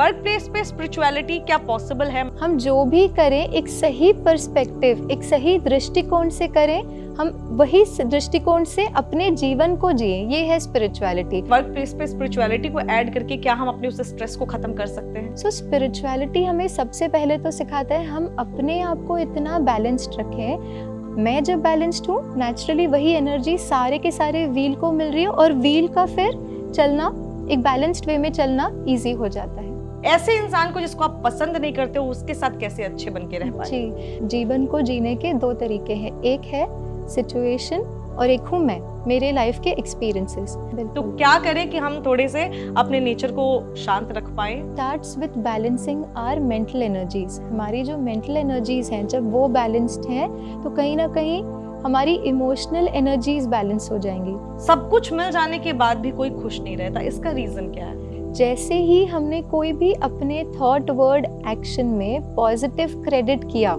Work place पे spirituality क्या possible है? हम जो भी करें एक सही पर्सपेक्टिव, एक सही दृष्टिकोण से करें, हम वही दृष्टिकोण से अपने जीवन को जिए, ये है स्पिरिचुअलिटी। वर्क प्लेस पे स्पिरिचुअलिटी को ऐड करके क्या हम अपने उस स्ट्रेस को खत्म कर सकते हैं? स्पिरिचुअलिटी हमें सबसे पहले तो सिखाता है हम अपने आप को इतना बैलेंस्ड रखें। मैं जब बैलेंस्ड हूँ, नेचुरली वही एनर्जी सारे के सारे व्हील को मिल रही है और व्हील का फिर चलना, एक बैलेंस्ड वे में चलना इजी हो जाता है। ऐसे इंसान को जिसको आप पसंद नहीं करते हो, उसके साथ कैसे अच्छे बन के रह पाए? जी, जीवन को जीने के दो तरीके हैं, एक है सिचुएशन और एक हूँ मैं, मेरे लाइफ के एक्सपीरियंसेस। तो क्या करें कि हम थोड़े से अपने नेचर को शांत रख पाए? Starts with balancing our mental energies. हमारी जो मेंटल एनर्जीज हैं, जब वो बैलेंस्ड हैं तो कहीं ना कहीं हमारी इमोशनल एनर्जीज बैलेंस हो जाएंगी। सब कुछ मिल जाने के बाद भी कोई खुश नहीं रहता, इसका रीजन क्या है? जैसे ही हमने कोई भी अपने थॉट वर्ड एक्शन में पॉजिटिव क्रेडिट किया,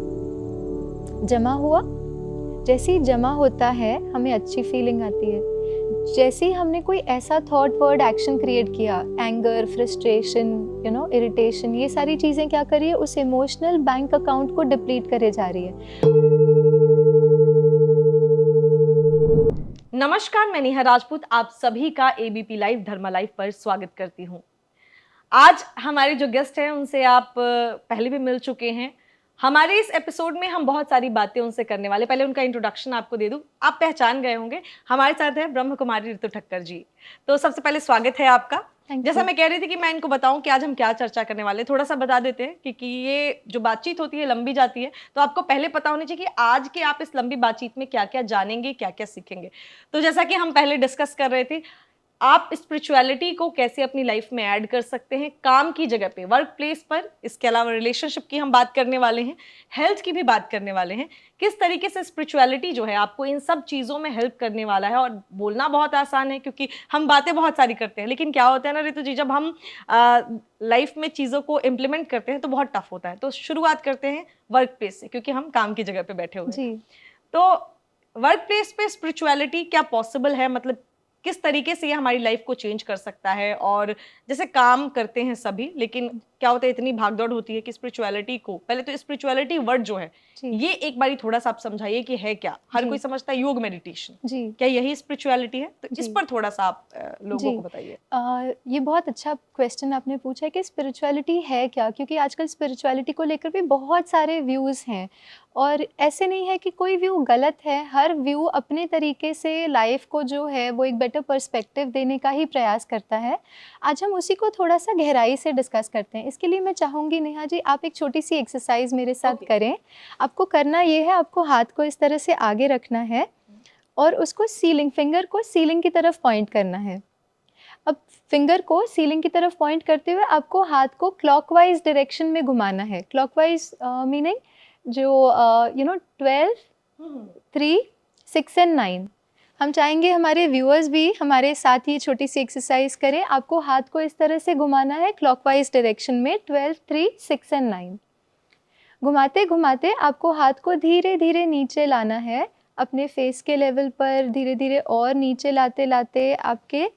जमा हुआ, जैसे ही जमा होता है हमें अच्छी फीलिंग आती है। जैसे ही हमने कोई ऐसा थॉट वर्ड एक्शन क्रिएट किया, एंगर, फ्रस्ट्रेशन, इरिटेशन, ये सारी चीजें क्या कर रही है, उस इमोशनल बैंक अकाउंट को डिप्लीट करे जा रही है। नमस्कार, मैं नेहा राजपूत आप सभी का एबीपी लाइव धर्मा लाइव पर स्वागत करती हूँ। आज हमारे जो गेस्ट हैं उनसे आप पहले भी मिल चुके हैं। हमारे इस एपिसोड में हम बहुत सारी बातें उनसे करने वाले। पहले उनका इंट्रोडक्शन आपको दे दूं, आप पहचान गए होंगे। हमारे साथ है ब्रह्म कुमारी ऋतु ठक्कर जी। तो सबसे पहले स्वागत है आपका। जैसा मैं कह रही थी कि मैं इनको बताऊं कि आज हम क्या चर्चा करने वाले, थोड़ा सा बता देते हैं क्योंकि ये जो बातचीत होती है लंबी जाती है, तो आपको पहले पता होनी चाहिए कि आज के आप इस लंबी बातचीत में क्या क्या जानेंगे, क्या क्या सीखेंगे। तो जैसा कि हम पहले डिस्कस कर रहे थे, आप स्पिरिचुअलिटी को कैसे अपनी लाइफ में ऐड कर सकते हैं काम की जगह पे, वर्क प्लेस पर। इसके अलावा रिलेशनशिप की हम बात करने वाले हैं, हेल्थ की भी बात करने वाले हैं। किस तरीके से स्पिरिचुअलिटी जो है आपको इन सब चीज़ों में हेल्प करने वाला है। और बोलना बहुत आसान है क्योंकि हम बातें बहुत सारी करते हैं, लेकिन क्या होता है ना ऋतु जी, जब हम लाइफ में चीज़ों को इम्प्लीमेंट करते हैं तो बहुत टफ होता है। तो शुरुआत करते हैं वर्क प्लेस से, क्योंकि हम काम की जगह पे बैठे हुए हैं। तो वर्क प्लेस पे स्पिरिचुअलिटी क्या पॉसिबल है, मतलब किस तरीके से ये हमारी लाइफ को चेंज कर सकता है? और जैसे काम करते हैं सभी, लेकिन क्या होता है इतनी भागदौड़ होती है कि स्पिरिचुअलिटी को, पहले तो स्पिरिचुअलिटी वर्ड जो है ये एक बारी थोड़ा सा आप समझाइए कि है क्या। हर कोई समझता है योग मेडिटेशन, क्या यही स्पिरिचुअलिटी है? तो इस पर थोड़ा सा आप लोगों को बताइए। ये बहुत अच्छा क्वेश्चन आपने पूछा है कि स्पिरिचुअलिटी है क्या, क्योंकि आजकल स्पिरिचुअलिटी को लेकर भी बहुत सारे व्यूज़ हैं और ऐसे नहीं है कि कोई व्यू गलत है। हर व्यू अपने तरीके से लाइफ को जो है वो एक बेटर पर्सपेक्टिव देने का ही प्रयास करता है। आज हम उसी को थोड़ा सा गहराई से डिस्कस करते हैं। इसके लिए मैं चाहूँगी नेहा जी, आप एक छोटी सी एक्सरसाइज मेरे साथ करें। आपको करना ये है, आपको हाथ को इस तरह से आगे रखना है और उसको फिंगर को सीलिंग की तरफ पॉइंट करना है। अब फिंगर को सीलिंग की तरफ पॉइंट करते हुए आपको हाथ को क्लॉकवाइज डायरेक्शन में घुमाना है। क्लॉकवाइज मीनिंग जो 12, 3, 6 एंड 9। हम चाहेंगे हमारे व्यूअर्स भी हमारे साथ ये छोटी सी एक्सरसाइज करें। आपको हाथ को इस तरह से घुमाना है क्लॉकवाइज डायरेक्शन में 12, 3, 6 एंड 9। घुमाते घुमाते आपको हाथ को धीरे धीरे नीचे लाना है, अपने फेस के लेवल पर धीरे धीरे और नीचे लाते लाते आपके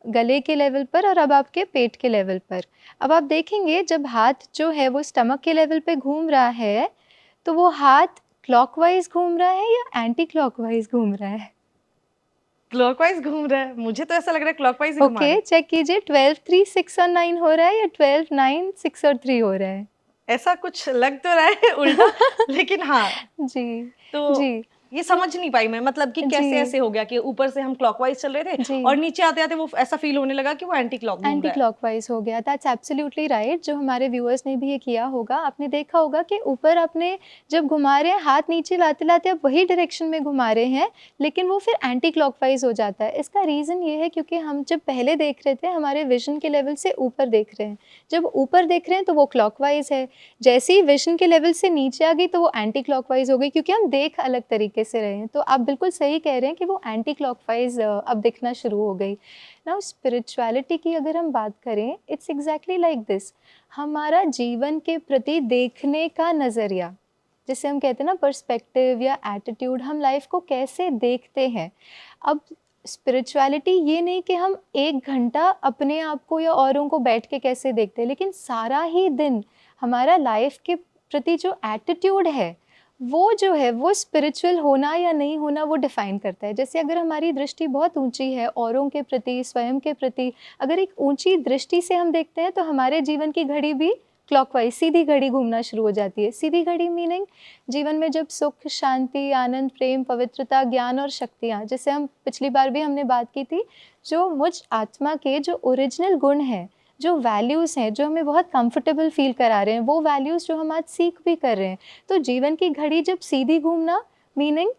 गले के लेवल पर और अब आपके पेट के लेवल पर। अब आप देखेंगे जब हाथ जो है वो स्टमक के लेवल पे घूम रहा है तो वो हाथ क्लॉकवाइज घूम रहा है या एंटी क्लॉकवाइज घूम रहा है? क्लॉकवाइज घूम रहा है, मुझे तो ऐसा लग रहा है क्लॉकवाइज ही घुमा रहा है। ओके, चेक कीजिए 12, 3, 6 और 9 हो रहा है या 12, 9, 6 और 3 हो रहा है? ऐसा कुछ लग तो रहा है उल्टा, लेकिन हाँ जी तो जी ये समझ नहीं पाई मैं, मतलब कि कैसे ऐसे हो गया कि ऊपर से हम क्लॉकवाइज चल रहे थे और नीचे आते आते वो ऐसा फील होने लगा कि वो एंटी क्लॉकवाइज हो गया। That's absolutely right. जो हमारे व्यूअर्स ने भी ये किया होगा, आपने देखा होगा कि ऊपर आपने जब घुमा रहे हैं हाथ नीचे लाते लाते आप वही डायरेक्शन में घुमा रहे हैं, लेकिन वो फिर एंटी क्लॉकवाइज हो जाता है। इसका रीज़न ये है क्योंकि हम जब पहले देख रहे थे हमारे विजन के लेवल से ऊपर देख रहे हैं। जब ऊपर देख रहे हैं तो वो क्लॉकवाइज है, जैसे ही विजन के लेवल से नीचे आ गई तो वो एंटी क्लॉकवाइज हो गई, क्योंकि हम देख अलग तरीके से रहे हैं। तो आप बिल्कुल सही कह रहे हैं कि वो एंटी क्लॉकवाइज अब दिखना शुरू हो गई। नाउ स्पिरिचुअलिटी की अगर हम बात करें, इट्स एग्जैक्टली लाइक दिस। हमारा जीवन के प्रति देखने का नज़रिया, जिसे हम कहते हैं ना पर्सपेक्टिव या एटीट्यूड, हम लाइफ को कैसे देखते हैं। अब स्पिरिचुअलिटी ये नहीं कि हम 1 घंटा अपने आप को या औरों को बैठ के कैसे देखते हैं, लेकिन सारा ही दिन हमारा लाइफ के प्रति जो एटीट्यूड है वो जो है वो स्पिरिचुअल होना या नहीं होना वो डिफाइन करता है। जैसे अगर हमारी दृष्टि बहुत ऊंची है औरों के प्रति, स्वयं के प्रति, अगर एक ऊंची दृष्टि से हम देखते हैं तो हमारे जीवन की घड़ी भी क्लॉकवाइज सीधी घड़ी घूमना शुरू हो जाती है। सीधी घड़ी मीनिंग जीवन में जब सुख, शांति, आनंद, प्रेम, पवित्रता, ज्ञान और शक्तियाँ, जैसे हम पिछली बार भी हमने बात की थी, जो मुझ आत्मा के जो ओरिजिनल गुण हैं, जो वैल्यूज़ हैं, जो हमें बहुत कंफर्टेबल फील करा रहे हैं, वो वैल्यूज़ जो हम आज सीख भी कर रहे हैं, तो जीवन की घड़ी जब सीधी घूमना मीनिंग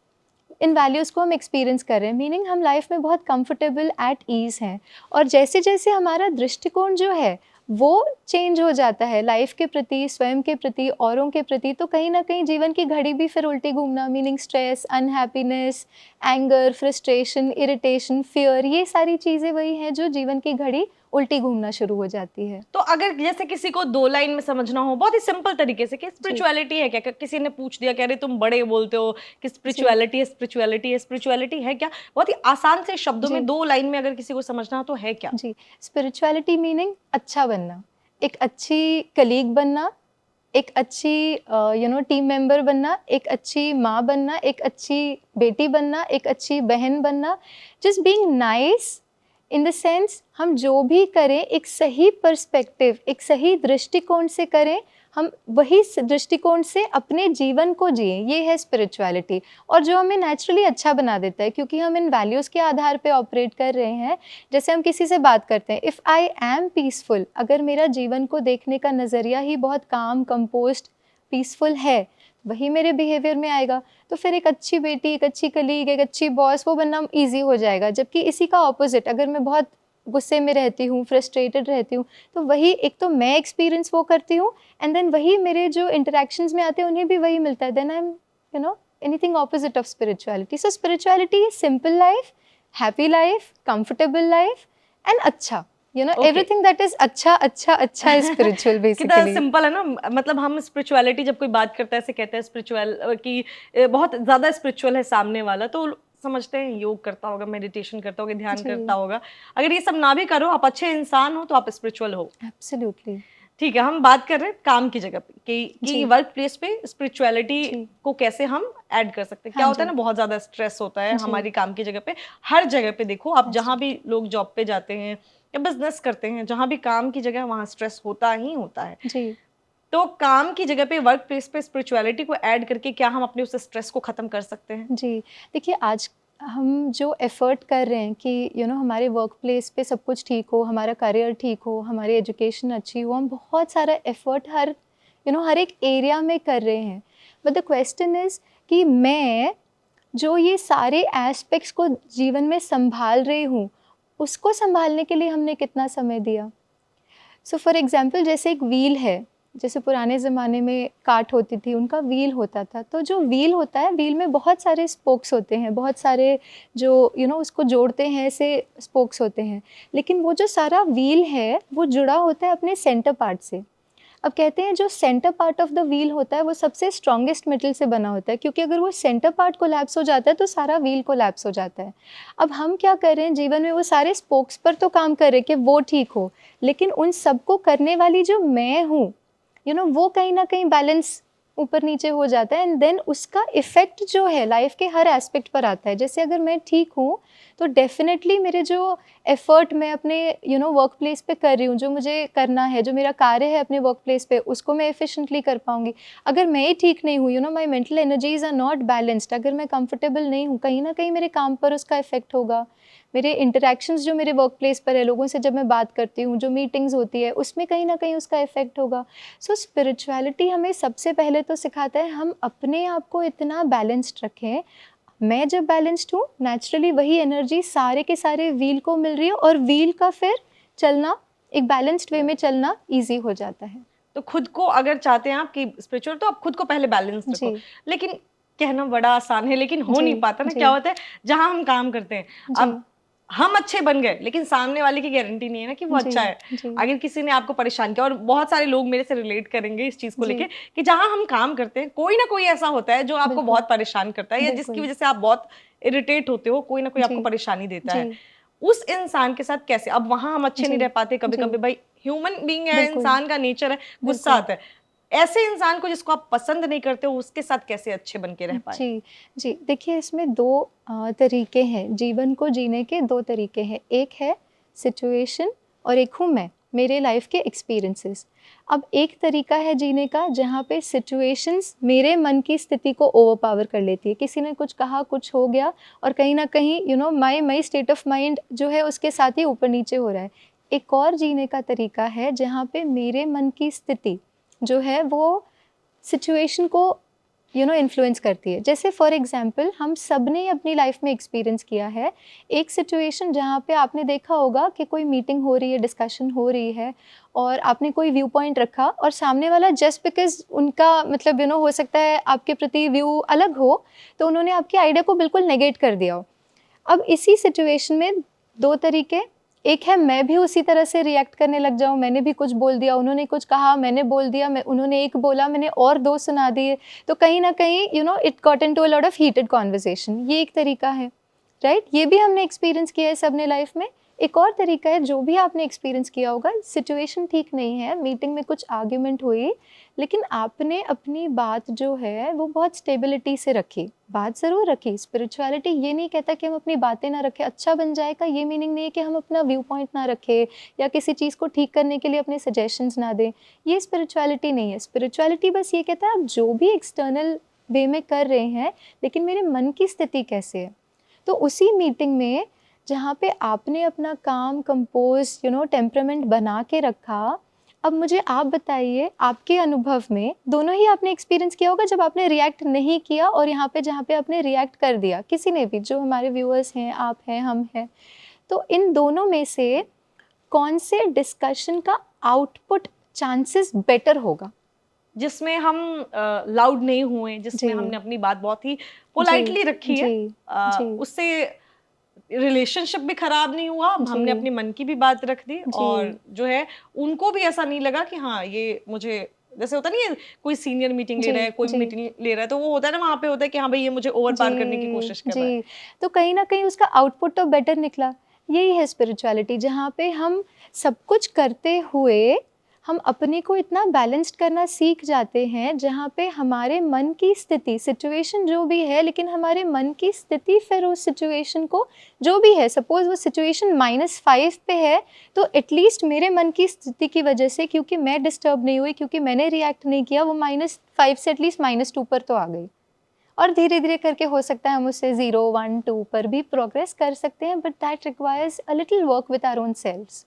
इन वैल्यूज़ को हम एक्सपीरियंस कर रहे हैं, मीनिंग हम लाइफ में बहुत कंफर्टेबल, एट ईज़ हैं। और जैसे जैसे हमारा दृष्टिकोण जो है वो चेंज हो जाता है लाइफ के प्रति, स्वयं के प्रति, औरों के प्रति, तो कहीं ना कहीं जीवन की घड़ी भी फिर उल्टी घूमना meaning stress, unhappiness, anger, frustration, irritation, fear, ये सारी चीज़ें वही हैं जो जीवन की घड़ी उल्टी घूमना शुरू हो जाती है। तो अगर जैसे किसी को 2 लाइन में समझना हो बहुत ही सिंपल तरीके से कि स्पिरिचुअलिटी है क्या, किसी ने पूछ दिया कि अरे तुम बड़े बोलते हो कि स्पिरिचुअलिटी है, स्पिरिचुअलिटी है, स्पिरिचुअलिटी है क्या, बहुत ही आसान से शब्दों में 2 लाइन में अगर किसी को समझना हो तो है क्या? जी, स्पिरिचुअलिटी मीनिंग अच्छा बनना, एक अच्छी कलीग बनना, एक अच्छी टीम मेंबर बनना, एक अच्छी माँ बनना, एक अच्छी बेटी बनना, एक अच्छी बहन बनना, just being nice in the sense हम जो भी करें एक सही पर्सपेक्टिव, एक सही दृष्टिकोण से करें, हम वही दृष्टिकोण से अपने जीवन को जिए, ये है स्पिरिचुअलिटी। और जो हमें नेचुरली अच्छा बना देता है क्योंकि हम इन वैल्यूज़ के आधार पे ऑपरेट कर रहे हैं। जैसे हम किसी से बात करते हैं, इफ़ आई एम पीसफुल, अगर मेरा जीवन को देखने का नज़रिया ही बहुत काम, कंपोस्ट, पीसफुल है, वही मेरे बिहेवियर में आएगा। तो फिर एक अच्छी बेटी, एक अच्छी कलीग, एक अच्छी बॉस वो बनना ईजी हो जाएगा। जबकि इसी का ऑपोजिट, अगर मैं बहुत गुस्से में रहती हूँ, फ्रस्ट्रेटेड रहती हूँ, तो वही एक तो मैं एक्सपीरियंस वो करती हूँ एंड देन वही मेरे जो इंटरेक्शंस में आते हैं उन्हें भी वही मिलता है। Then I am anything opposite of spirituality. So spirituality is simple life, happy life, comfortable life and अच्छा, एवरीथिंग दैट इज अच्छा अच्छा अच्छा इज स्पिरिचुअल कितना बेसिकली। सिंपल है ना। मतलब हम स्पिरिचुअलिटी जब कोई बात करता है ऐसे कहते हैं स्पिरिचुअल कि बहुत ज्यादा स्पिरिचुअल है सामने वाला, तो समझते हैं योग करता होगा, मेडिटेशन करता होगा, ध्यान करता होगा। अगर ये सब ना भी करो, आप अच्छे इंसान हो तो आप स्पिरिचुअल हो। एब्सोल्युटली। ठीक है, हम बात कर रहे हैं काम की जगह पे कि वर्क प्लेस पे स्पिरिचुअलिटी को कैसे हम ऐड कर सकते हैं। क्या होता है ना, बहुत ज्यादा स्ट्रेस होता है हमारी काम की जगह पे, हर जगह पे देखो आप, जहाँ भी लोग जॉब पे जाते हैं या बिजनेस करते हैं, जहाँ भी काम की जगह वहाँ स्ट्रेस होता ही होता है। जी। तो काम की जगह पे, वर्क प्लेस पे स्पिरिचुअलिटी को ऐड करके क्या हम अपने उस स्ट्रेस को खत्म कर सकते हैं? जी, देखिए आज हम जो एफ़र्ट कर रहे हैं कि हमारे वर्क प्लेस पे सब कुछ ठीक हो, हमारा करियर ठीक हो, हमारी एजुकेशन अच्छी हो, हम बहुत सारा एफ़र्ट हर एक एरिया में कर रहे हैं। बट द क्वेश्चन इज़ कि मैं जो ये सारे एस्पेक्ट्स को जीवन में संभाल रही हूँ, उसको संभालने के लिए हमने कितना समय दिया? सो फॉर एग्ज़ाम्पल जैसे एक व्हील है, जैसे पुराने ज़माने में काट होती थी, उनका व्हील होता था। तो जो व्हील होता है, व्हील में बहुत सारे स्पोक्स होते हैं, बहुत सारे जो उसको जोड़ते हैं ऐसे स्पोक्स होते हैं। लेकिन वो जो सारा व्हील है, वो जुड़ा होता है अपने सेंटर पार्ट से। अब कहते हैं जो centre part of the wheel होता है वो सबसे स्ट्रॉन्गेस्ट मेटल से बना होता है, क्योंकि अगर वो सेंटर पार्ट कोलैप्स हो जाता है तो सारा व्हील कोलैप्स हो जाता है। अब हम क्या कर रहे हैं जीवन में, वो सारे स्पोक्स पर तो काम कर रहे हैं कि वो ठीक हो, लेकिन उन सबको करने वाली जो मैं हूँ, वो कहीं ना कहीं बैलेंस ऊपर नीचे हो जाता है एंड देन उसका इफ़ेक्ट जो है लाइफ के हर एस्पेक्ट पर आता है। जैसे अगर मैं ठीक हूँ तो डेफिनेटली मेरे जो एफ़र्ट मैं अपने वर्क प्लेस पे कर रही हूँ, जो मुझे करना है, जो मेरा कार्य है अपने वर्क प्लेस पे, उसको मैं एफिशिएंटली कर पाऊँगी। अगर मैं ही ठीक नहीं हूँ, my mental energies are not balanced, अगर मैं कंफर्टेबल नहीं हूँ, कहीं ना कहीं मेरे काम पर उसका इफेक्ट होगा। मेरे इंटरेक्शंस जो मेरे वर्क प्लेस पर है, लोगों से जब मैं बात करती हूँ, जो मीटिंग्स होती है, उसमें कहीं ना कहीं उसका इफेक्ट होगा। सो स्पिरिचुअलिटी हमें सबसे पहले तो सिखाता है हम अपने आप को इतना बैलेंस्ड रखें। मैं जब बैलेंस्ड हूँ, नेचुरली वही एनर्जी सारे के सारे व्हील को मिल रही है और व्हील का फिर चलना, एक बैलेंस्ड वे में चलना ईजी हो जाता है। तो खुद को अगर चाहते हैं आप कि स्पिरिचुअल, तो आप खुद को पहले बैलेंस रखो। लेकिन कहना बड़ा आसान है, लेकिन हो नहीं पाता ना। क्या होता है, जहां हम काम करते हैं, अब हम अच्छे बन गए, लेकिन सामने वाले की गारंटी नहीं है ना कि वो अच्छा है। अगर किसी ने आपको परेशान किया, और बहुत सारे लोग मेरे से रिलेट करेंगे इस चीज को लेके कि जहां हम काम करते हैं, कोई ना कोई ऐसा होता है जो आपको बहुत परेशान करता है, या जिसकी वजह से आप बहुत इरिटेट होते हो, कोई ना कोई आपको जी परेशानी देता है, जी उस इंसान के साथ कैसे? अब वहां हम अच्छे नहीं जी रह पाते, कभी जी कभी भाई ह्यूमन बीइंग है, बिल्कुल इंसान का नेचर है, गुस्सा बिल्कुल आता है। ऐसे इंसान को जिसको आप पसंद नहीं करते हो, उसके साथ कैसे अच्छे बन के रह पाए? जी, जी। देखिए इसमें 2 तरीके हैं, जीवन को जीने के 2 तरीके हैं। एक है सिचुएशन और एक हूँ मैं, मेरे लाइफ़ के एक्सपीरियंसेस। अब एक तरीका है जीने का जहाँ पे सिचुएशंस मेरे मन की स्थिति को ओवरपावर कर लेती है। किसी ने कुछ कहा, कुछ हो गया और कहीं न कहीं माई स्टेट ऑफ माइंड जो है उसके साथ ही ऊपर-नीचे हो रहा है। एक और जीने का तरीका है जहाँ पे मेरे मन की स्थिति जो है वो सिचुएशन को इन्फ्लुएंस करती है। जैसे फॉर एग्जांपल हम सब ने अपनी लाइफ में एक्सपीरियंस किया है एक सिचुएशन जहाँ पे आपने देखा होगा कि कोई मीटिंग हो रही है, डिस्कशन हो रही है और आपने कोई व्यू पॉइंट रखा और सामने वाला जस्ट बिकॉज उनका मतलब हो सकता है आपके प्रति व्यू अलग हो, तो उन्होंने आपके आइडिया को बिल्कुल नेगेट कर दिया हो। अब इसी सिचुएशन में 2 तरीके, एक है मैं भी उसी तरह से रिएक्ट करने लग जाऊँ, मैंने भी कुछ बोल दिया, उन्होंने कुछ कहा, मैंने बोल दिया, उन्होंने एक बोला, मैंने और 2 सुना दिए, तो कहीं न कहीं it got into a lot of heated conversation, ये एक तरीका है, राइट? ये भी हमने एक्सपीरियंस किया है सबने लाइफ में। एक और तरीका है जो भी आपने एक्सपीरियंस किया होगा, सिचुएशन ठीक नहीं है, मीटिंग में कुछ आर्ग्यूमेंट हुई, लेकिन आपने अपनी बात जो है वो बहुत स्टेबिलिटी से रखी, बात ज़रूर रखी। स्पिरिचुअलिटी ये नहीं कहता कि हम अपनी बातें ना रखें, अच्छा बन जाएगा ये मीनिंग नहीं है कि हम अपना व्यू पॉइंट ना रखें या किसी चीज़ को ठीक करने के लिए अपने सजेशंस ना दें, ये स्पिरिचुअलिटी नहीं है। स्पिरिचुअलिटी बस ये कहता है आप जो भी एक्सटर्नल वे में कर रहे हैं, लेकिन मेरे मन की स्थिति कैसे है? तो उसी मीटिंग में जहाँ पे आपने अपना काम कंपोज टेम्परामेंट बना के रखा, अब मुझे आप बताइए आपके अनुभव में दोनों ही आपने एक्सपीरियंस किया होगा जब आपने रिएक्ट नहीं किया और यहाँ पे जहाँ पे आपने रिएक्ट कर दिया, किसी ने भी, जो हमारे व्यूअर्स हैं, आप हैं, हम हैं, तो इन दोनों में से कौन से डिस्कशन का आउटपुट चांसेस बेटर होगा? जिसमें हम लाउड नहीं हुए, जिसमें जी हमने अपनी बात बहुत ही जी पोलाइटली रखी है, जी जी उससे रिलेशनशिप भी खराब नहीं हुआ, हमने जी अपने मन की भी बात रख दी, और जी जो है उनको भी ऐसा नहीं लगा कि हाँ ये मुझे, जैसे होता नहीं है कोई सीनियर मीटिंग ले जी रहा है, कोई भी जी मीटिंग ले रहा है, तो वो होता है ना, वहां पे होता है कि हाँ भाई ये मुझे ओवर पार करने की जी, कोशिश कर रहा है। जी। तो कहीं न कहीं उसका आउटपुट तो बेटर निकला। यही है स्पिरिचुअलिटी जहाँ पे हम सब कुछ करते हुए हम अपने को इतना बैलेंस्ड करना सीख जाते हैं, जहाँ पे हमारे मन की स्थिति, सिचुएशन जो भी है, लेकिन हमारे मन की स्थिति फिर उस सिचुएशन को जो भी है, सपोज़ वो सिचुएशन -5 पे है, तो एटलीस्ट मेरे मन की स्थिति की वजह से, क्योंकि मैं डिस्टर्ब नहीं हुई, क्योंकि मैंने रिएक्ट नहीं किया, वो -5 से एटलीस्ट -2 पर तो आ गई। और धीरे-धीरे करके हो सकता है हम उससे 0, 1, 2 पर भी प्रोग्रेस कर सकते हैं, but that requires a little work with our own selves.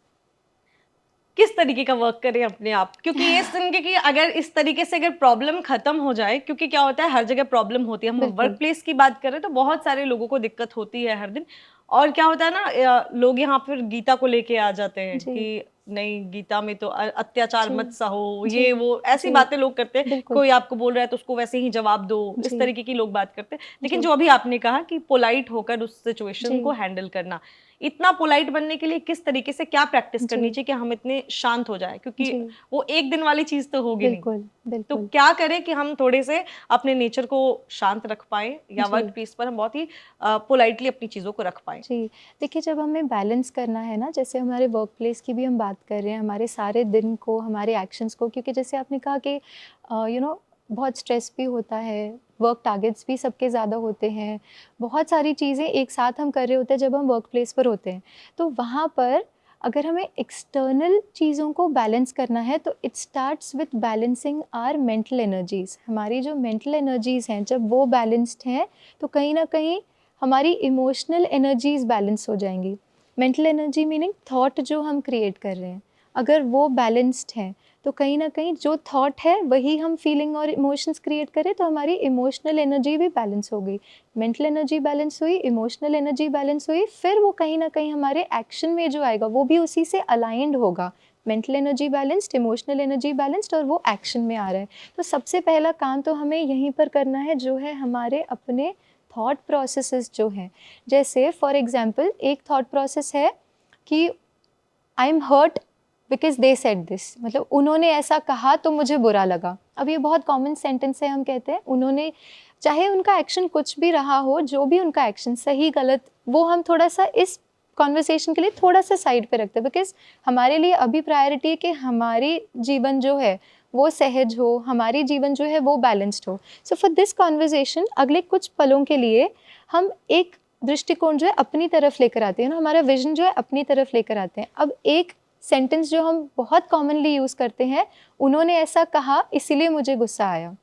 किस तरीके का वर्क करें अपने आप, क्योंकि ये समझे कि अगर इस तरीके से अगर प्रॉब्लम खत्म हो जाए, क्योंकि क्या होता है हर जगह प्रॉब्लम होती है, हम वर्क बिल्कुल। प्लेस की बात करें तो बहुत सारे लोगों को दिक्कत होती है हर दिन। और क्या होता है ना, लोग यहाँ फिर गीता को लेके आ जाते हैं जी, कि नहीं, गीता में तो अत्याचार जी, मत सहो, जी, ये वो ऐसी जी, बातें लोग करते हैं, बिल्कुल। कोई आपको बोल रहा है तो उसको वैसे ही जवाब दो, इस जी, तरीके की लोग बात करते हैं। लेकिन जी, जो अभी आपने कहा कि पोलाइट होकर उस सिचुएशन को जी, हैंडल करना, इतना पोलाइट बनने के लिए किस तरीके से क्या प्रैक्टिस करनी जी, चाहिए कि हम इतने शांत हो जाएं, क्योंकि जी, वो एक दिन वाली चीज तो होगी नहीं। बिल्कुल, तो बिल्कुल। क्या करें कि हम थोड़े से अपने नेचर को शांत रख पाएं, या वर्क जी, प्लेस पर हम बहुत ही पोलाइटली अपनी चीजों को रख पाएं? जी। देखिए जब हमें बैलेंस करना है ना, जैसे हमारे वर्क प्लेस की भी हम बात कर रहे हैं, हमारे सारे दिन को, हमारे एक्शंस को, क्योंकि जैसे आपने कहा कि बहुत स्ट्रेस भी होता है, वर्क टारगेट्स भी सबके ज़्यादा होते हैं, बहुत सारी चीज़ें एक साथ हम कर रहे होते हैं जब हम वर्क प्लेस पर होते हैं। तो वहाँ पर अगर हमें एक्सटर्नल चीज़ों को बैलेंस करना है, तो it starts with balancing our mental energies. हमारी जो मेंटल एनर्जीज़ हैं, जब वो बैलेंस्ड हैं, तो कहीं न कहीं हमारी इमोशनल एनर्जीज़ बैलेंस हो जाएँगी। मेंटल एनर्जी मीनिंग थॉट जो हम क्रिएट कर रहे हैं, अगर वो बैलेंस्ड हैं, तो कहीं न कहीं जो थॉट है वही हम फीलिंग और इमोशंस क्रिएट करें, तो हमारी इमोशनल एनर्जी भी बैलेंस हो गई। मेंटल एनर्जी बैलेंस हुई, इमोशनल एनर्जी बैलेंस हुई, फिर वो कहीं न कहीं हमारे एक्शन में जो आएगा वो भी उसी से अलाइन्ड होगा। Mental energy balanced, emotional energy balanced और वो एक्शन में आ रहा है। तो सबसे पहला काम तो हमें यहीं पर करना है, जो है हमारे अपने थॉट प्रोसेसेस जो हैं। जैसे फॉर एग्ज़ाम्पल एक थॉट प्रोसेस है कि I am hurt because they said this, मतलब उन्होंने ऐसा कहा तो मुझे बुरा लगा। अब ये बहुत कॉमन सेंटेंस है, हम कहते हैं उन्होंने चाहे उनका एक्शन कुछ भी रहा हो, जो भी उनका एक्शन सही गलत, वो हम थोड़ा सा इस कॉन्वर्सेशन के लिए थोड़ा सा साइड पे रखते हैं, बिकॉज हमारे लिए अभी प्रायोरिटी है कि हमारी जीवन जो है वो सहज हो, हमारी जीवन जो है वो बैलेंस्ड हो। सो फॉर दिस कॉन्वर्सेशन अगले कुछ पलों के लिए हम एक दृष्टिकोण जो है अपनी तरफ लेकर आते हैं ना, हमारा विजन जो है अपनी तरफ लेकर आते हैं। अब एक सेंटेंस जो हम बहुत कॉमनली यूज़ करते हैं, उन्होंने ऐसा कहा इसीलिए मुझे गुस्सा आया,